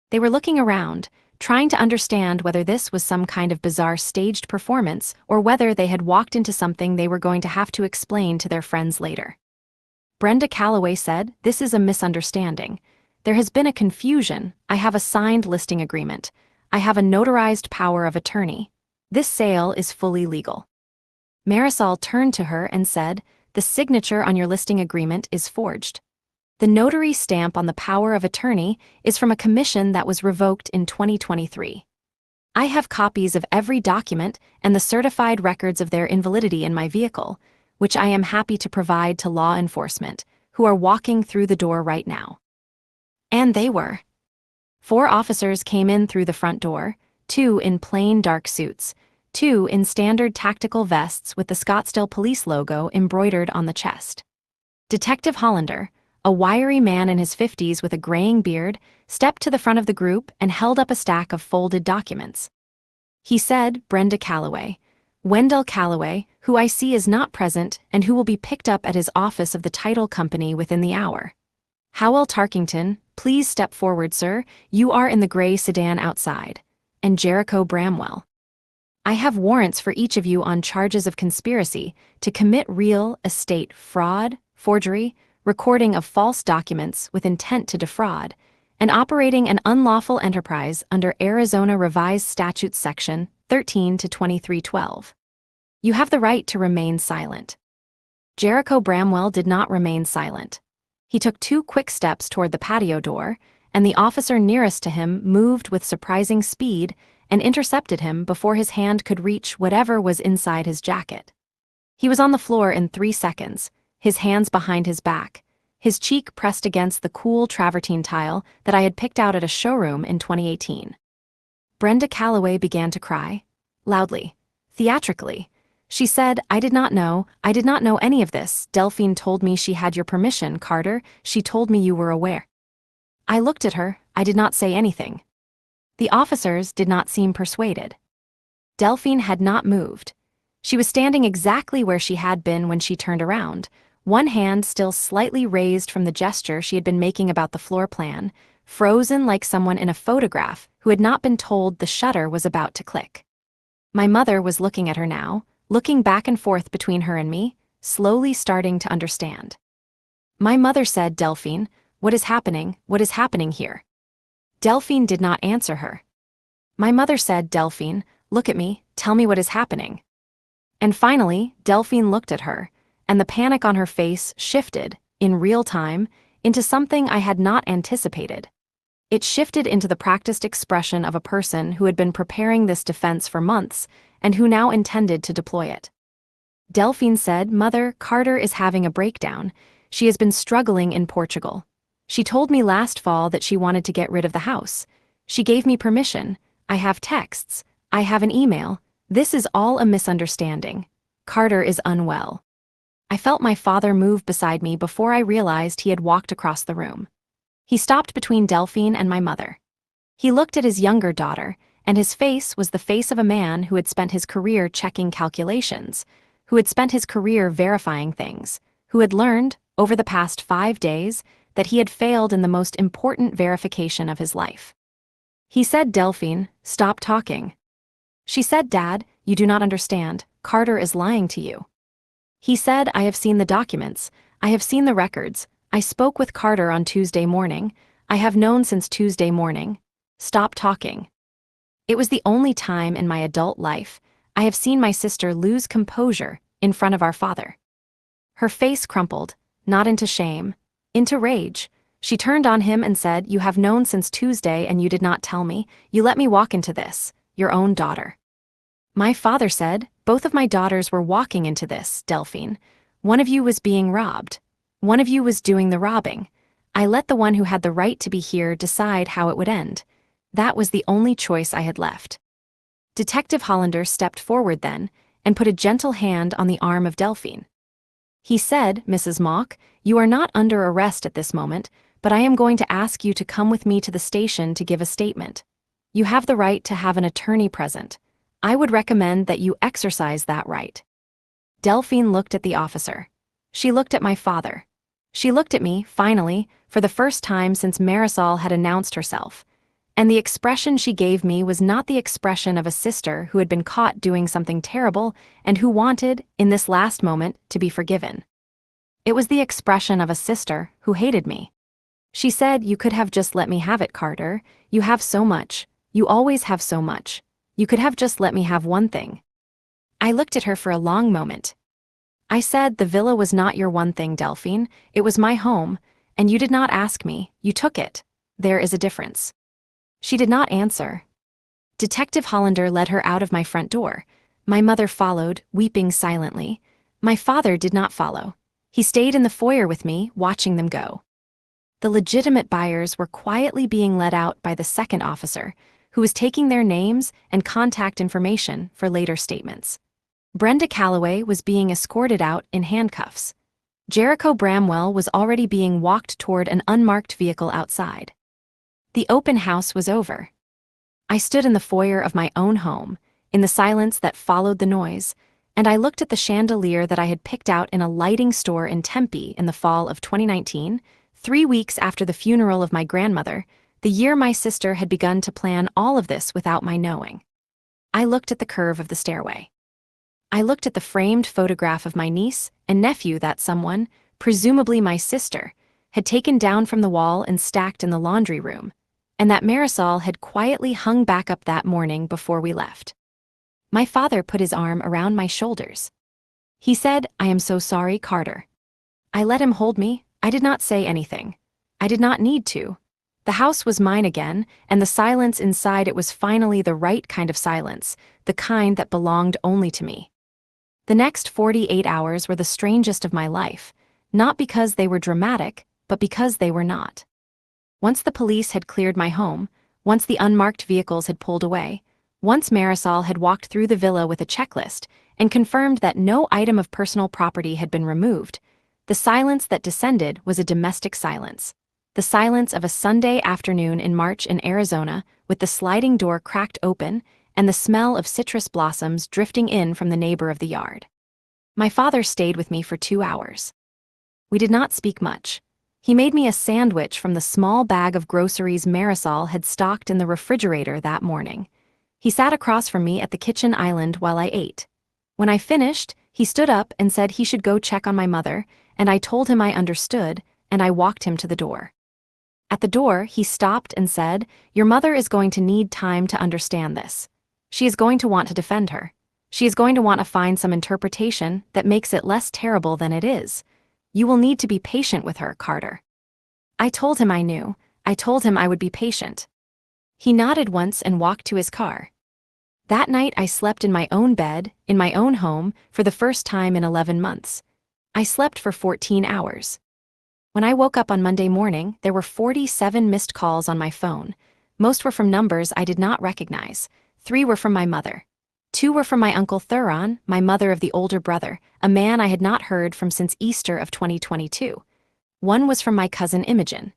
They were looking around, trying to understand whether this was some kind of bizarre staged performance or whether they had walked into something they were going to have to explain to their friends later. Brenda Calloway said, "This is a misunderstanding. There has been a confusion. I have a signed listing agreement. I have a notarized power of attorney. This sale is fully legal." Marisol turned to her and said, "The signature on your listing agreement is forged. The notary stamp on the power of attorney is from a commission that was revoked in 2023. I have copies of every document and the certified records of their invalidity in my vehicle, which I am happy to provide to law enforcement, who are walking through the door right now." And they were. 4 officers came in through the front door, 2 in plain dark suits, 2 in standard tactical vests with the Scottsdale Police logo embroidered on the chest. Detective Hollander, a wiry man in his 50s with a graying beard, stepped to the front of the group and held up a stack of folded documents. He said, "Brenda Calloway, Wendell Calloway, who I see is not present and who will be picked up at his office of the title company within the hour. Howell Tarkington, please step forward, sir. You are in the gray sedan outside. And Jericho Bramwell. I have warrants for each of you on charges of conspiracy to commit real estate fraud, forgery, recording of false documents with intent to defraud, and operating an unlawful enterprise under Arizona Revised Statutes Section 13 to 2312. You have the right to remain silent." Jericho Bramwell did not remain silent. He took 2 quick steps toward the patio door, and the officer nearest to him moved with surprising speed and intercepted him before his hand could reach whatever was inside his jacket. He was on the floor in 3 seconds, his hands behind his back, his cheek pressed against the cool travertine tile that I had picked out at a showroom in 2018. Brenda Calloway began to cry, loudly, theatrically. She said, I did not know any of this. Delphine told me she had your permission, Carter. She told me you were aware." I looked at her. I did not say anything. The officers did not seem persuaded. Delphine had not moved. She was standing exactly where she had been when she turned around, one hand still slightly raised from the gesture she had been making about the floor plan, frozen like someone in a photograph who had not been told the shutter was about to click. My mother was looking at her now, looking back and forth between her and me, slowly starting to understand. My mother said, "Delphine, what is happening? What is happening here?" Delphine did not answer her. My mother said, "Delphine, look at me, tell me what is happening." And finally, Delphine looked at her, and the panic on her face shifted, in real time, into something I had not anticipated. It shifted into the practiced expression of a person who had been preparing this defense for months and who now intended to deploy it. Delphine said, "Mother, Carter is having a breakdown. She has been struggling in Portugal. She told me last fall that she wanted to get rid of the house. She gave me permission. I have texts. I have an email. This is all a misunderstanding. Carter is unwell." I felt my father move beside me before I realized he had walked across the room. He stopped between Delphine and my mother. He looked at his younger daughter, and his face was the face of a man who had spent his career checking calculations, who had spent his career verifying things, who had learned, over the past 5 days, that he had failed in the most important verification of his life. He said, "Delphine, stop talking." She said, "Dad, you do not understand. Carter is lying to you." He said, "I have seen the documents. I have seen the records. I spoke with Carter on Tuesday morning. I have known since Tuesday morning. Stop talking." It was the only time in my adult life I have seen my sister lose composure in front of our father. Her face crumpled, not into shame, into rage. She turned on him and said, "You have known since Tuesday and you did not tell me. You let me walk into this, your own daughter." My father said, "Both of my daughters were walking into this, Delphine. One of you was being robbed. One of you was doing the robbing. I let the one who had the right to be here decide how it would end. That was the only choice I had left. Detective Hollander stepped forward then and put a gentle hand on the arm of Delphine. He said, "Mrs. Mock, you are not under arrest at this moment, but I am going to ask you to come with me to the station to give a statement. You have the right to have an attorney present. I would recommend that you exercise that right." Delphine looked at the officer. She looked at my father. She looked at me, finally, for the first time since Marisol had announced herself. And the expression she gave me was not the expression of a sister who had been caught doing something terrible and who wanted, in this last moment, to be forgiven. It was the expression of a sister who hated me. She said, "You could have just let me have it, Carter. You have so much. You always have so much. You could have just let me have one thing." I looked at her for a long moment. I said, "The villa was not your one thing, Delphine. It was my home, and you did not ask me. You took it. There is a difference." She did not answer. Detective Hollander led her out of my front door. My mother followed, weeping silently. My father did not follow. He stayed in the foyer with me, watching them go. The legitimate buyers were quietly being let out by the second officer, who was taking their names and contact information for later statements. Brenda Calloway was being escorted out in handcuffs. Jericho Bramwell was already being walked toward an unmarked vehicle outside. The open house was over. I stood in the foyer of my own home, in the silence that followed the noise, and I looked at the chandelier that I had picked out in a lighting store in Tempe in the fall of 2019, 3 weeks after the funeral of my grandmother, the year my sister had begun to plan all of this without my knowing. I looked at the curve of the stairway. I looked at the framed photograph of my niece and nephew that someone, presumably my sister, had taken down from the wall and stacked in the laundry room, and that Marisol had quietly hung back up that morning before we left. My father put his arm around my shoulders. He said, "I am so sorry, Carter." I let him hold me. I did not say anything. I did not need to. The house was mine again, and the silence inside it was finally the right kind of silence, the kind that belonged only to me. The next 48 hours were the strangest of my life, not because they were dramatic, but because they were not. Once the police had cleared my home, once the unmarked vehicles had pulled away, once Marisol had walked through the villa with a checklist and confirmed that no item of personal property had been removed, the silence that descended was a domestic silence. The silence of a Sunday afternoon in March in Arizona, with the sliding door cracked open and the smell of citrus blossoms drifting in from the neighbor of the yard. My father stayed with me for 2 hours. We did not speak much. He made me a sandwich from the small bag of groceries Marisol had stocked in the refrigerator that morning. He sat across from me at the kitchen island while I ate. When I finished, he stood up and said he should go check on my mother, and I told him I understood, and I walked him to the door. At the door, he stopped and said, "Your mother is going to need time to understand this. She is going to want to defend her. She is going to want to find some interpretation that makes it less terrible than it is. You will need to be patient with her, Carter." I told him I knew. I told him I would be patient. He nodded once and walked to his car. That night I slept in my own bed, in my own home, for the first time in 11 months. I slept for 14 hours. When I woke up on Monday morning, there were 47 missed calls on my phone. Most were from numbers I did not recognize. 3 were from my mother. 2 were from my Uncle Thuron, my mother of the older brother, a man I had not heard from since Easter of 2022. 1 was from my cousin Imogen.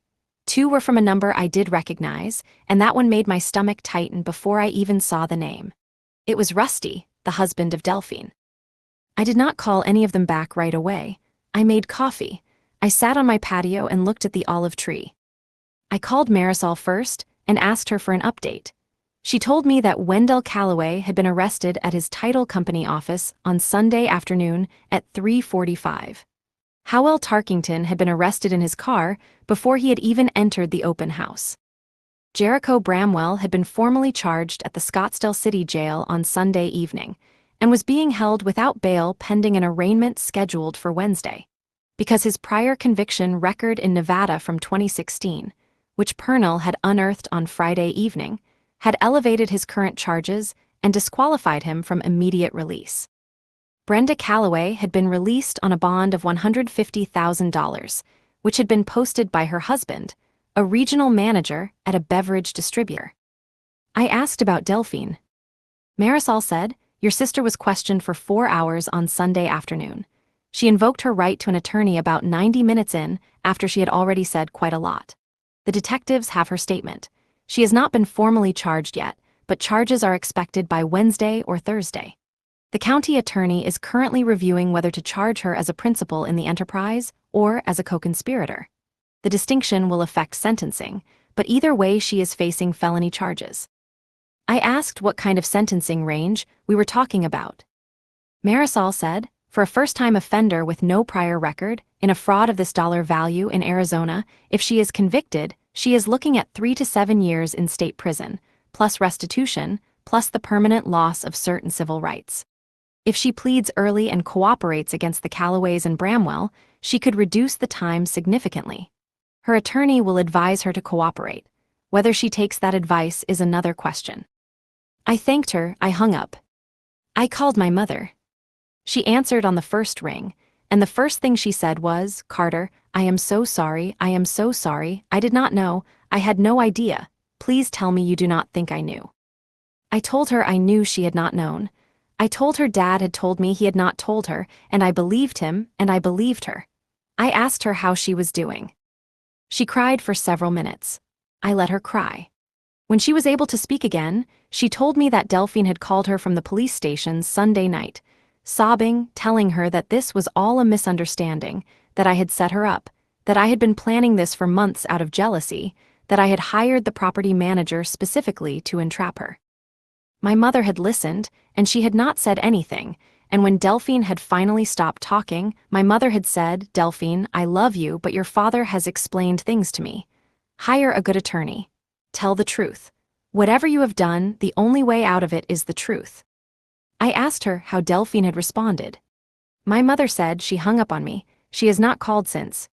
2 were from a number I did recognize, and that one made my stomach tighten before I even saw the name. It was Rusty, the husband of Delphine. I did not call any of them back right away. I made coffee. I sat on my patio and looked at the olive tree. I called Marisol first and asked her for an update. She told me that Wendell Calloway had been arrested at his title company office on Sunday afternoon at 3:45. Howell Tarkington had been arrested in his car before he had even entered the open house. Jericho Bramwell had been formally charged at the Scottsdale City Jail on Sunday evening and was being held without bail pending an arraignment scheduled for Wednesday, because his prior conviction record in Nevada from 2016, which Purnell had unearthed on Friday evening, had elevated his current charges and disqualified him from immediate release. Brenda Calloway had been released on a bond of $150,000, which had been posted by her husband, a regional manager at a beverage distributor. I asked about Delphine. Marisol said, "Your sister was questioned for 4 hours on Sunday afternoon. She invoked her right to an attorney about 90 minutes in, after she had already said quite a lot. The detectives have her statement. She has not been formally charged yet, but charges are expected by Wednesday or Thursday. The county attorney is currently reviewing whether to charge her as a principal in the enterprise or as a co-conspirator. The distinction will affect sentencing, but either way she is facing felony charges." I asked what kind of sentencing range we were talking about. Marisol said, "For a first-time offender with no prior record, in a fraud of this dollar value in Arizona, if she is convicted, she is looking at 3 to 7 years in state prison, plus restitution, plus the permanent loss of certain civil rights. If she pleads early and cooperates against the Callaways and Bramwell, she could reduce the time significantly. Her attorney will advise her to cooperate. Whether she takes that advice is another question." I thanked her. I hung up. I called my mother. She answered on the first ring, and the first thing she said was, "Carter, I am so sorry, I am so sorry, I did not know, I had no idea. Please tell me you do not think I knew." I told her I knew she had not known. I told her Dad had told me he had not told her, and I believed him, and I believed her. I asked her how she was doing. She cried for several minutes. I let her cry. When she was able to speak again, she told me that Delphine had called her from the police station Sunday night, sobbing, telling her that this was all a misunderstanding, that I had set her up, that I had been planning this for months out of jealousy, that I had hired the property manager specifically to entrap her. My mother had listened, and she had not said anything, and when Delphine had finally stopped talking, my mother had said, "Delphine, I love you, but your father has explained things to me. Hire a good attorney. Tell the truth. Whatever you have done, the only way out of it is the truth." I asked her how Delphine had responded. My mother said she hung up on me. She has not called since.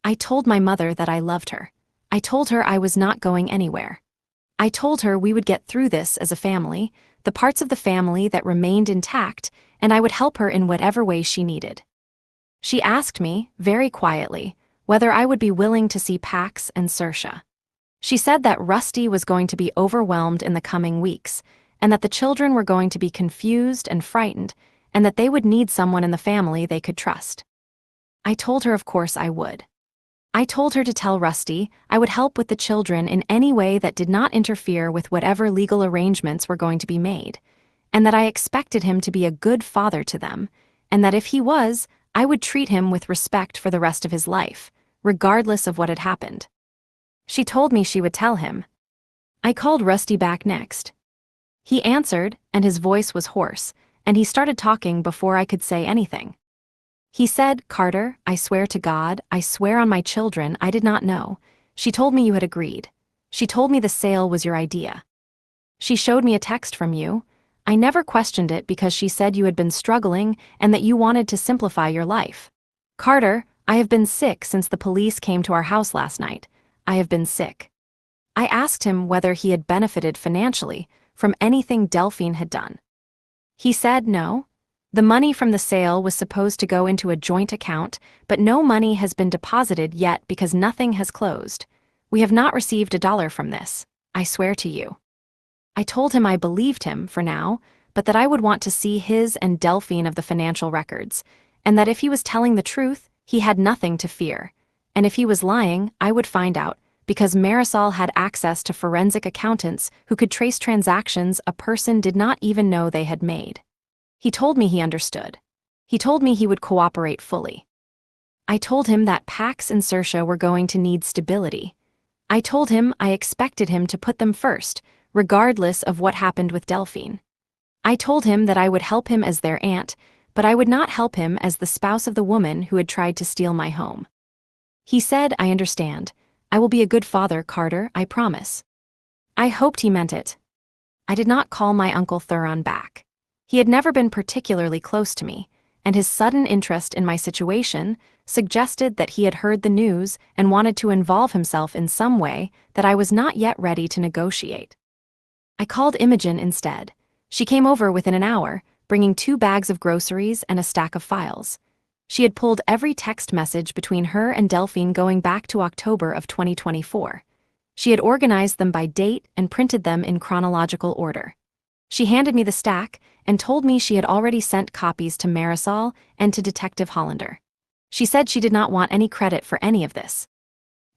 I told my mother that I loved her. I told her I was not going anywhere. I told her we would get through this as a family, the parts of the family that remained intact, and I would help her in whatever way she needed. She asked me, very quietly, whether I would be willing to see Pax and Saoirse. She said that Rusty was going to be overwhelmed in the coming weeks, and that the children were going to be confused and frightened, and that they would need someone in the family they could trust. I told her of course I would. I told her to tell Rusty I would help with the children in any way that did not interfere with whatever legal arrangements were going to be made, and that I expected him to be a good father to them, and that if he was, I would treat him with respect for the rest of his life, regardless of what had happened. She told me she would tell him. I called Rusty back next. He answered, and his voice was hoarse, and he started talking before I could say anything. He said, "Carter, I swear to God, I swear on my children, I did not know. She told me you had agreed. She told me the sale was your idea. She showed me a text from you. I never questioned it because she said you had been struggling and that you wanted to simplify your life. Carter, I have been sick since the police came to our house last night. I have been sick." I asked him whether he had benefited financially from anything Delphine had done. He said no. The money from the sale was supposed to go into a joint account, but no money has been deposited yet because nothing has closed. We have not received $1 from this. I swear to you. I told him I believed him for now, but that I would want to see his and Delphine of the financial records, and that if he was telling the truth, he had nothing to fear. And if he was lying, I would find out, because Marisol had access to forensic accountants who could trace transactions a person did not even know they had made. He told me he understood. He told me he would cooperate fully. I told him that Pax and Saoirse were going to need stability. I told him I expected him to put them first, regardless of what happened with Delphine. I told him that I would help him as their aunt, but I would not help him as the spouse of the woman who had tried to steal my home. He said, "I understand. I will be a good father, Carter, I promise." I hoped he meant it. I did not call my Uncle Thuron back. He had never been particularly close to me, and his sudden interest in my situation suggested that he had heard the news and wanted to involve himself in some way that I was not yet ready to negotiate. I called Imogen instead. She came over within an hour, bringing 2 bags of groceries and a stack of files. She had pulled every text message between her and Delphine going back to October of 2024. She had organized them by date and printed them in chronological order. She handed me the stack and told me she had already sent copies to Marisol and to Detective Hollander. She said she did not want any credit for any of this.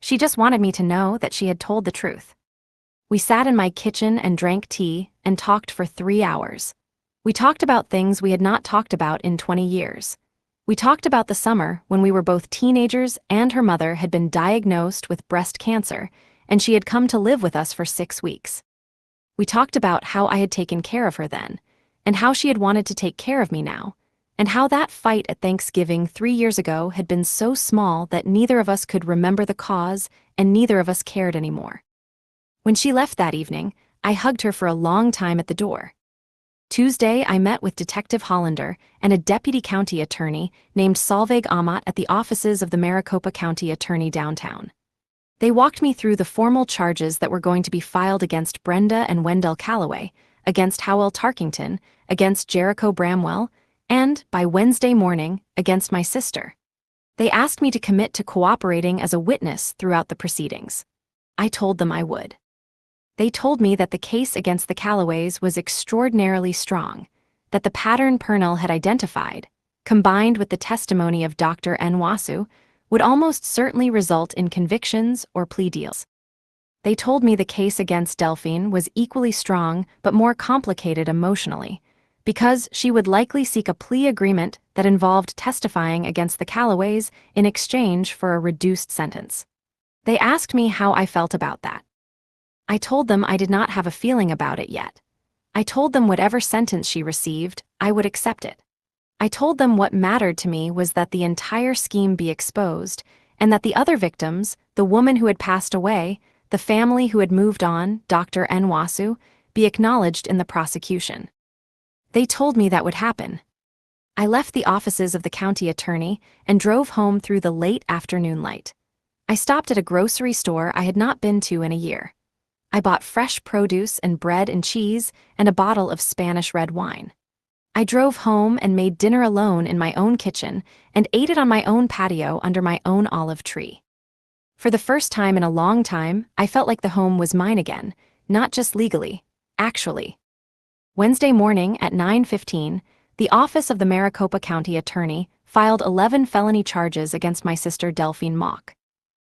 She just wanted me to know that she had told the truth. We sat in my kitchen and drank tea and talked for 3 hours. We talked about things we had not talked about in 20 years. We talked about the summer when we were both teenagers and her mother had been diagnosed with breast cancer, and she had come to live with us for 6 weeks. We talked about how I had taken care of her then, and how she had wanted to take care of me now, and how that fight at Thanksgiving 3 years ago had been so small that neither of us could remember the cause and neither of us cared anymore. When she left that evening, I hugged her for a long time at the door. Tuesday, I met with Detective Hollander and a deputy county attorney named Solveig Amat at the offices of the Maricopa County Attorney downtown. They walked me through the formal charges that were going to be filed against Brenda and Wendell Calloway, against Howell Tarkington, against Jericho Bramwell, and, by Wednesday morning, against my sister. They asked me to commit to cooperating as a witness throughout the proceedings. I told them I would. They told me that the case against the Calloways was extraordinarily strong, that the pattern Purnell had identified, combined with the testimony of Dr. Nwasu, would almost certainly result in convictions or plea deals. They told me the case against Delphine was equally strong but more complicated emotionally, because she would likely seek a plea agreement that involved testifying against the Calloways in exchange for a reduced sentence. They asked me how I felt about that. I told them I did not have a feeling about it yet. I told them whatever sentence she received, I would accept it. I told them what mattered to me was that the entire scheme be exposed, and that the other victims, the woman who had passed away, the family who had moved on, Dr. Nwasu, be acknowledged in the prosecution. They told me that would happen. I left the offices of the county attorney and drove home through the late afternoon light. I stopped at a grocery store I had not been to in a year. I bought fresh produce and bread and cheese and a bottle of Spanish red wine. I drove home and made dinner alone in my own kitchen and ate it on my own patio under my own olive tree. For the first time in a long time, I felt like the home was mine again, not just legally, actually. Wednesday morning at 9:15, the office of the Maricopa County Attorney filed 11 felony charges against my sister Delphine Mock.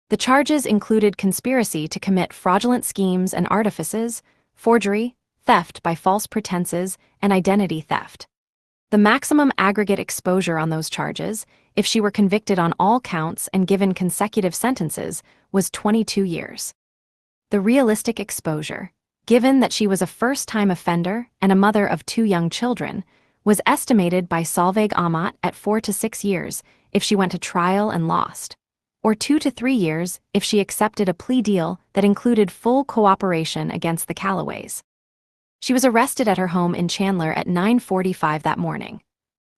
The charges included conspiracy to commit fraudulent schemes and artifices, forgery, theft by false pretenses, and identity theft. The maximum aggregate exposure on those charges, if she were convicted on all counts and given consecutive sentences, was 22 years. The realistic exposure, given that she was a first-time offender and a mother of 2 young children, was estimated by Solveig Amat at 4 to 6 years if she went to trial and lost, or 2 to 3 years if she accepted a plea deal that included full cooperation against the Calloways. She was arrested at her home in Chandler at 9:45 that morning.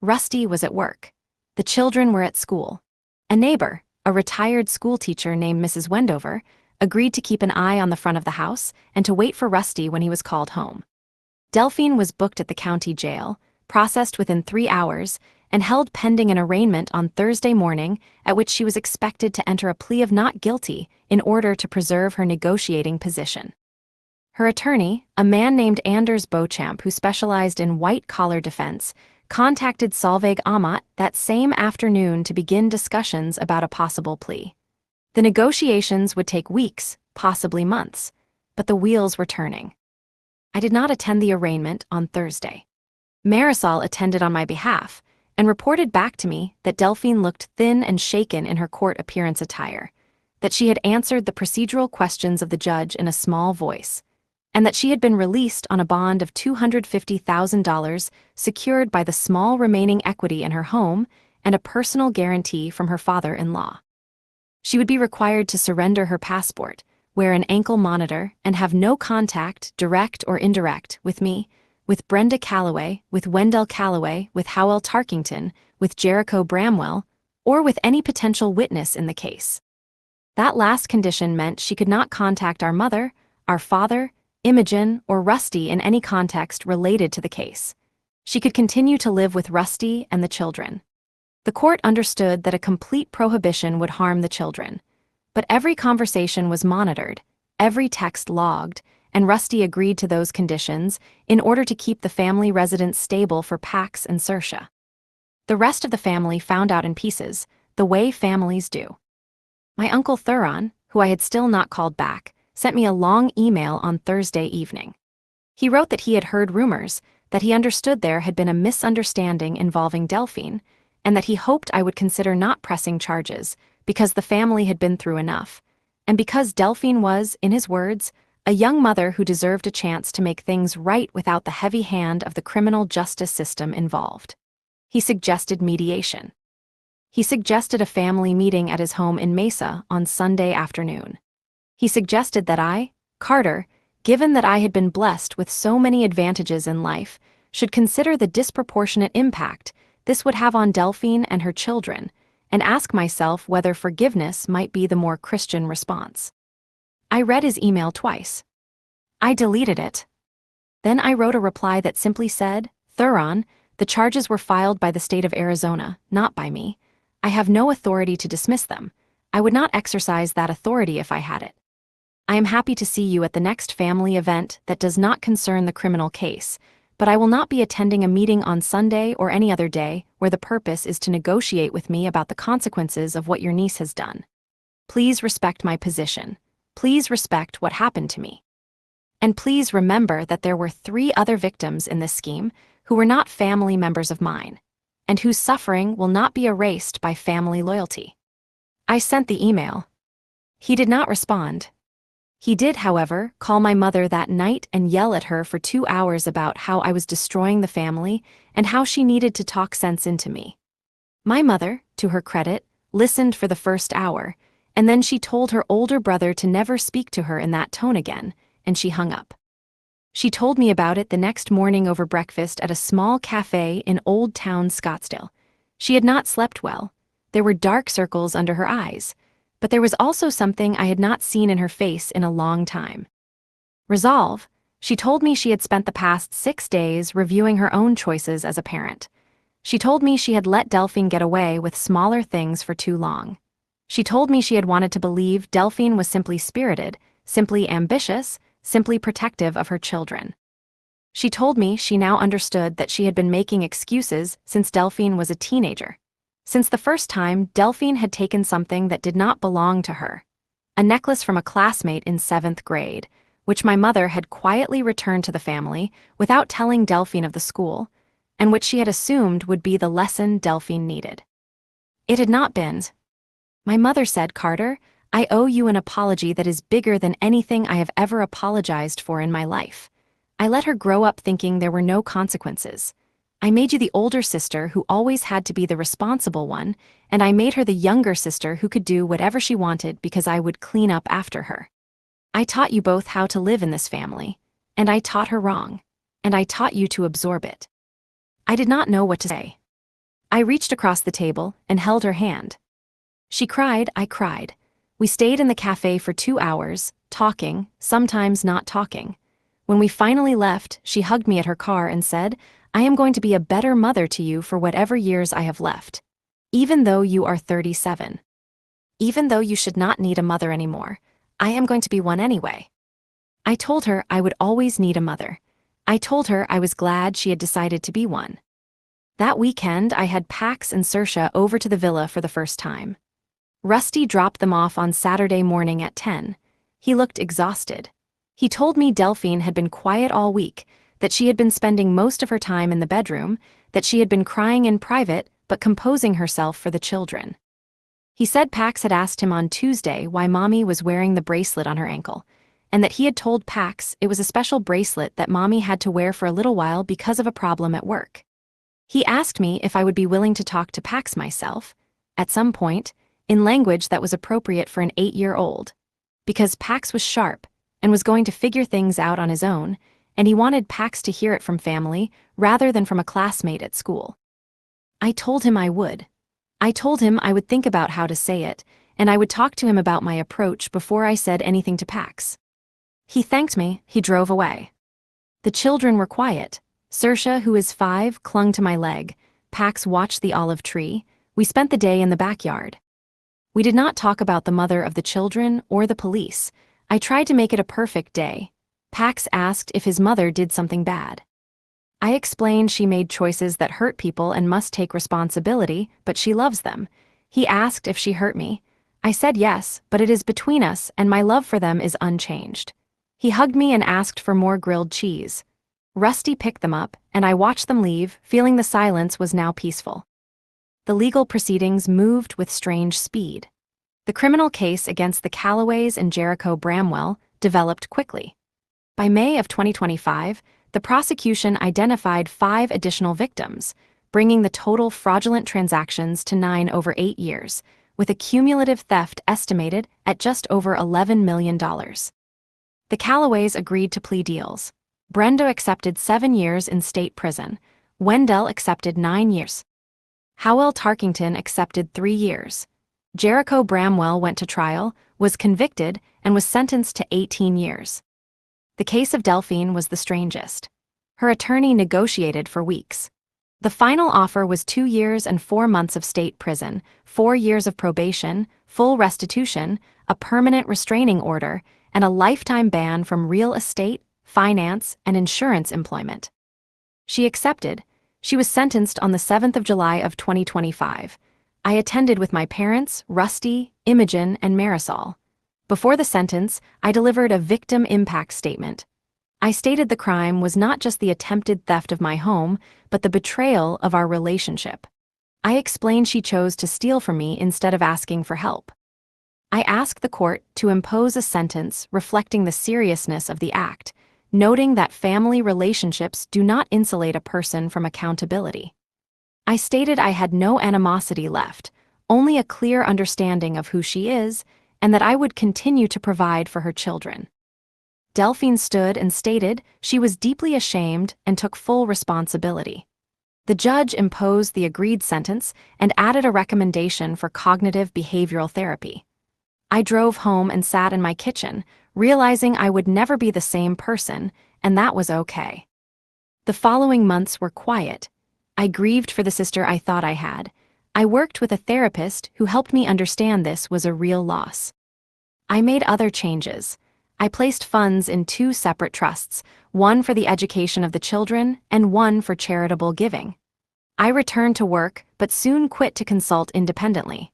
Rusty was at work. The children were at school. A neighbor, a retired schoolteacher named Mrs. Wendover, agreed to keep an eye on the front of the house and to wait for Rusty when he was called home. Delphine was booked at the county jail, processed within 3 hours, and held pending an arraignment on Thursday morning at which she was expected to enter a plea of not guilty in order to preserve her negotiating position. Her attorney, a man named Anders Beauchamp who specialized in white-collar defense, contacted Solveig Amat that same afternoon to begin discussions about a possible plea. The negotiations would take weeks, possibly months, but the wheels were turning. I did not attend the arraignment on Thursday. Marisol attended on my behalf and reported back to me that Delphine looked thin and shaken in her court appearance attire, that she had answered the procedural questions of the judge in a small voice, and that she had been released on a bond of $250,000 secured by the small remaining equity in her home and a personal guarantee from her father-in-law. She would be required to surrender her passport, wear an ankle monitor, and have no contact, direct or indirect, with me, with Brenda Calloway, with Wendell Calloway, with Howell Tarkington, with Jericho Bramwell, or with any potential witness in the case. That last condition meant she could not contact our mother, our father, Imogen, or Rusty in any context related to the case. She could continue to live with Rusty and the children. The court understood that a complete prohibition would harm the children. But every conversation was monitored, every text logged, and Rusty agreed to those conditions in order to keep the family residence stable for Pax and Saoirse. The rest of the family found out in pieces, the way families do. My uncle Thuron, who I had still not called back, sent me a long email on Thursday evening. He wrote that he had heard rumors, that he understood there had been a misunderstanding involving Delphine, and that he hoped I would consider not pressing charges because the family had been through enough, and because Delphine was, in his words, a young mother who deserved a chance to make things right without the heavy hand of the criminal justice system involved. He suggested mediation. He suggested a family meeting at his home in Mesa on Sunday afternoon. He suggested that I, Carter, given that I had been blessed with so many advantages in life, should consider the disproportionate impact this would have on Delphine and her children, and ask myself whether forgiveness might be the more Christian response. I read his email twice. I deleted it. Then I wrote a reply that simply said, Thuron, the charges were filed by the state of Arizona, not by me. I have no authority to dismiss them. I would not exercise that authority if I had it. I am happy to see you at the next family event that does not concern the criminal case, but I will not be attending a meeting on Sunday or any other day where the purpose is to negotiate with me about the consequences of what your niece has done. Please respect my position. Please respect what happened to me. And please remember that there were 3 other victims in this scheme who were not family members of mine, and whose suffering will not be erased by family loyalty. I sent the email. He did not respond. He did, however, call my mother that night and yell at her for 2 hours about how I was destroying the family and how she needed to talk sense into me. My mother, to her credit, listened for the first hour, and then she told her older brother to never speak to her in that tone again, and she hung up. She told me about it the next morning over breakfast at a small cafe in Old Town Scottsdale. She had not slept well. There were dark circles under her eyes, but there was also something I had not seen in her face in a long time. Resolve. She told me she had spent the past 6 days reviewing her own choices as a parent. She told me she had let Delphine get away with smaller things for too long. She told me she had wanted to believe Delphine was simply spirited, simply ambitious, simply protective of her children. She told me she now understood that she had been making excuses since Delphine was a teenager. Since the first time Delphine had taken something that did not belong to her, a necklace from a classmate in 7th grade, which my mother had quietly returned to the family without telling Delphine of the school, and which she had assumed would be the lesson Delphine needed. It had not been. My mother said, Carter, I owe you an apology that is bigger than anything I have ever apologized for in my life. I let her grow up thinking there were no consequences. I made you the older sister who always had to be the responsible one, and I made her the younger sister who could do whatever she wanted because I would clean up after her. I taught you both how to live in this family, and I taught her wrong, and I taught you to absorb it. I did not know what to say. I reached across the table and held her hand. She cried, I cried. We stayed in the cafe for 2 hours, talking, sometimes not talking. When we finally left, she hugged me at her car and said, I am going to be a better mother to you for whatever years I have left. Even though you are 37. Even though you should not need a mother anymore, I am going to be one anyway. I told her I would always need a mother. I told her I was glad she had decided to be one. That weekend, I had Pax and Saoirse over to the villa for the first time. Rusty dropped them off on Saturday morning at 10. He looked exhausted. He told me Delphine had been quiet all week, that she had been spending most of her time in the bedroom, that she had been crying in private but composing herself for the children. He said Pax had asked him on Tuesday why Mommy was wearing the bracelet on her ankle, and that he had told Pax it was a special bracelet that Mommy had to wear for a little while because of a problem at work. He asked me if I would be willing to talk to Pax myself, at some point, in language that was appropriate for an 8-year-old, because Pax was sharp and was going to figure things out on his own, and he wanted Pax to hear it from family rather than from a classmate at school. I told him I would. I told him I would think about how to say it, and I would talk to him about my approach before I said anything to Pax. He thanked me, he drove away. The children were quiet. Saoirse, who is 5, clung to my leg. Pax watched the olive tree. We spent the day in the backyard. We did not talk about the mother of the children or the police. I tried to make it a perfect day. Pax asked if his mother did something bad. I explained she made choices that hurt people and must take responsibility, but she loves them. He asked if she hurt me. I said yes, but it is between us and my love for them is unchanged. He hugged me and asked for more grilled cheese. Rusty picked them up, and I watched them leave, feeling the silence was now peaceful. The legal proceedings moved with strange speed. The criminal case against the Callaways and Jericho Bramwell developed quickly. By May of 2025, the prosecution identified 5 additional victims, bringing the total fraudulent transactions to 9 over 8 years, with a cumulative theft estimated at just over $11 million. The Callaways agreed to plea deals. Brenda accepted 7 years in state prison. Wendell accepted 9 years. Howell Tarkington accepted 3 years. Jericho Bramwell went to trial, was convicted, and was sentenced to 18 years. The case of Delphine was the strangest. Her attorney negotiated for weeks. The final offer was 2 years and 4 months of state prison, 4 years of probation, full restitution, a permanent restraining order, and a lifetime ban from real estate, finance, and insurance employment. She accepted. She was sentenced on the 7th of July of 2025. I attended with my parents, Rusty, Imogen, and Marisol. Before the sentence, I delivered a victim impact statement. I stated the crime was not just the attempted theft of my home, but the betrayal of our relationship. I explained she chose to steal from me instead of asking for help. I asked the court to impose a sentence reflecting the seriousness of the act, noting that family relationships do not insulate a person from accountability. I stated I had no animosity left, only a clear understanding of who she is, and that I would continue to provide for her children. Delphine stood and stated she was deeply ashamed and took full responsibility. The judge imposed the agreed sentence and added a recommendation for cognitive behavioral therapy. I drove home and sat in my kitchen, realizing I would never be the same person, and that was okay. The following months were quiet. I grieved for the sister I thought I had. I worked with a therapist who helped me understand this was a real loss. I made other changes. I placed funds in 2 separate trusts, one for the education of the children and one for charitable giving. I returned to work, but soon quit to consult independently.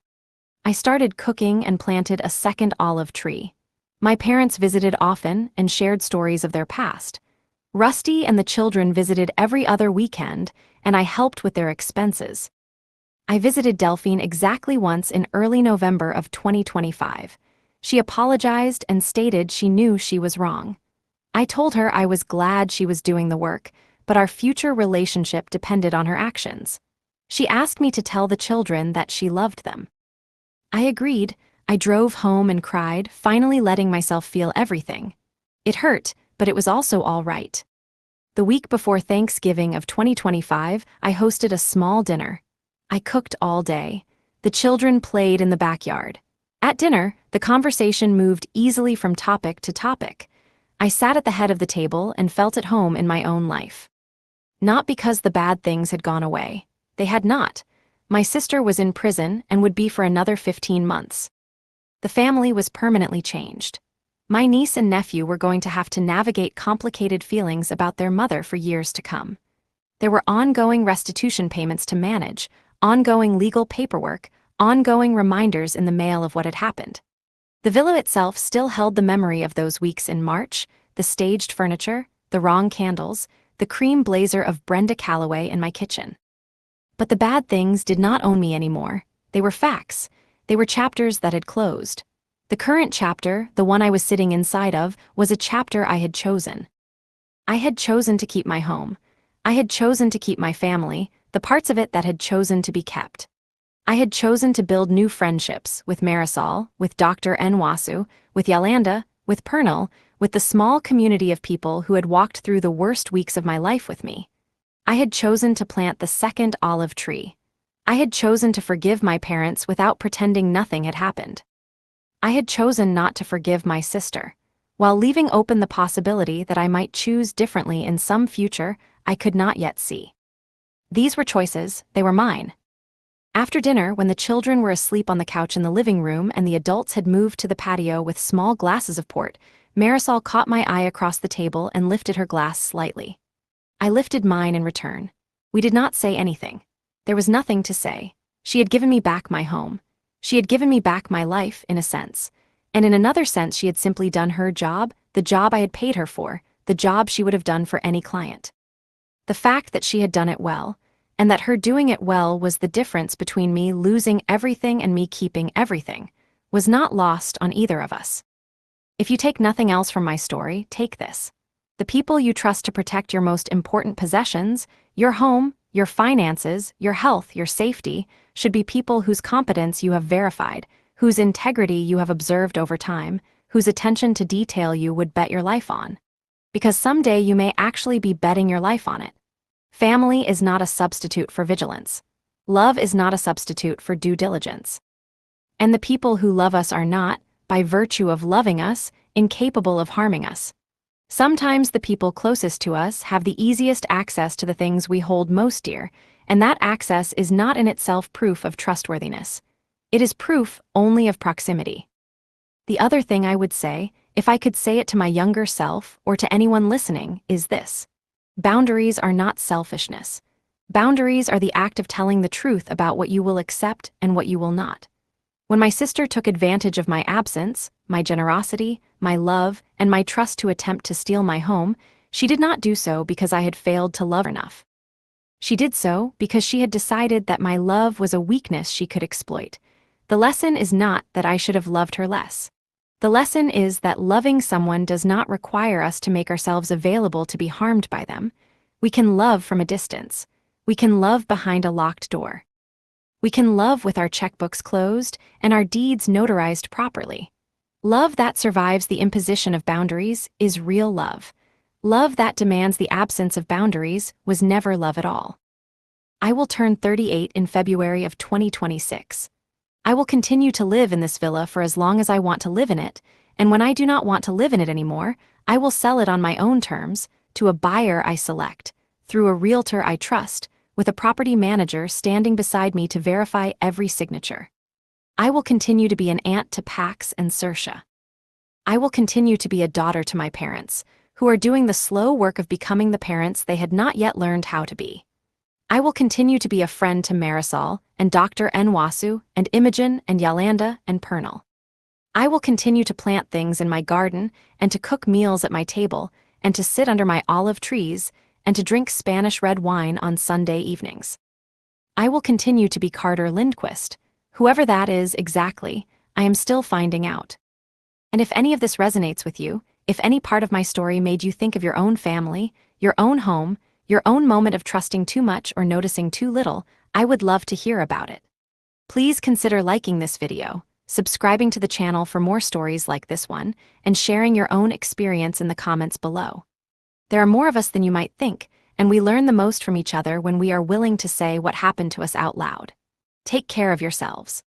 I started cooking and planted a second olive tree. My parents visited often and shared stories of their past. Rusty and the children visited every other weekend, and I helped with their expenses. I visited Delphine exactly once in early November of 2025. She apologized and stated she knew she was wrong. I told her I was glad she was doing the work, but our future relationship depended on her actions. She asked me to tell the children that she loved them. I agreed. I drove home and cried, finally letting myself feel everything. It hurt, but it was also all right. The week before Thanksgiving of 2025, I hosted a small dinner. I cooked all day. The children played in the backyard. At dinner, the conversation moved easily from topic to topic. I sat at the head of the table and felt at home in my own life. Not because the bad things had gone away. They had not. My sister was in prison and would be for another 15 months. The family was permanently changed. My niece and nephew were going to have to navigate complicated feelings about their mother for years to come. There were ongoing restitution payments to manage, ongoing legal paperwork, ongoing reminders in the mail of what had happened. The villa itself still held the memory of those weeks in March, the staged furniture, the wrong candles, the cream blazer of Brenda Calloway in my kitchen. But the bad things did not own me anymore. They were facts. They were chapters that had closed. The current chapter, the one I was sitting inside of, was a chapter I had chosen. I had chosen to keep my home. I had chosen to keep my family, the parts of it that had chosen to be kept. I had chosen to build new friendships with Marisol, with Dr. Nwasu, with Yolanda, with Pernil, with the small community of people who had walked through the worst weeks of my life with me. I had chosen to plant the second olive tree. I had chosen to forgive my parents without pretending nothing had happened. I had chosen not to forgive my sister, while leaving open the possibility that I might choose differently in some future I could not yet see. These were choices, they were mine. After dinner, when the children were asleep on the couch in the living room and the adults had moved to the patio with small glasses of port, Marisol caught my eye across the table and lifted her glass slightly. I lifted mine in return. We did not say anything. There was nothing to say. She had given me back my home. She had given me back my life, in a sense. And in another sense, she had simply done her job, the job I had paid her for, the job she would have done for any client. The fact that she had done it well, and that her doing it well was the difference between me losing everything and me keeping everything, was not lost on either of us. If you take nothing else from my story, take this. The people you trust to protect your most important possessions, your home, your finances, your health, your safety, should be people whose competence you have verified, whose integrity you have observed over time, whose attention to detail you would bet your life on. Because someday you may actually be betting your life on it. Family is not a substitute for vigilance. Love is not a substitute for due diligence. And the people who love us are not, by virtue of loving us, incapable of harming us. Sometimes the people closest to us have the easiest access to the things we hold most dear, and that access is not in itself proof of trustworthiness. It is proof only of proximity. The other thing I would say, if I could say it to my younger self or to anyone listening, is this. Boundaries are not selfishness. Boundaries are the act of telling the truth about what you will accept and what you will not. When my sister took advantage of my absence, my generosity, my love, and my trust to attempt to steal my home, she did not do so because I had failed to love her enough. She did so because she had decided that my love was a weakness she could exploit. The lesson is not that I should have loved her less. The lesson is that loving someone does not require us to make ourselves available to be harmed by them. We can love from a distance. We can love behind a locked door. We can love with our checkbooks closed and our deeds notarized properly. Love that survives the imposition of boundaries is real love. Love that demands the absence of boundaries was never love at all. I will turn 38 in February of 2026. I will continue to live in this villa for as long as I want to live in it, and when I do not want to live in it anymore, I will sell it on my own terms, to a buyer I select, through a realtor I trust, with a property manager standing beside me to verify every signature. I will continue to be an aunt to Pax and Saoirse. I will continue to be a daughter to my parents, who are doing the slow work of becoming the parents they had not yet learned how to be. I will continue to be a friend to Marisol and Dr. Nwasu and Imogen and Yolanda and Pernal. I will continue to plant things in my garden and to cook meals at my table and to sit under my olive trees and to drink Spanish red wine on Sunday evenings. I will continue to be Carter Lindquist. Whoever that is exactly, I am still finding out. And if any of this resonates with you, if any part of my story made you think of your own family, your own home, your own moment of trusting too much or noticing too little, I would love to hear about it. Please consider liking this video, subscribing to the channel for more stories like this one, and sharing your own experience in the comments below. There are more of us than you might think, and we learn the most from each other when we are willing to say what happened to us out loud. Take care of yourselves.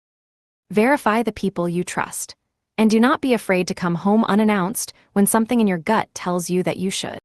Verify the people you trust. And do not be afraid to come home unannounced when something in your gut tells you that you should.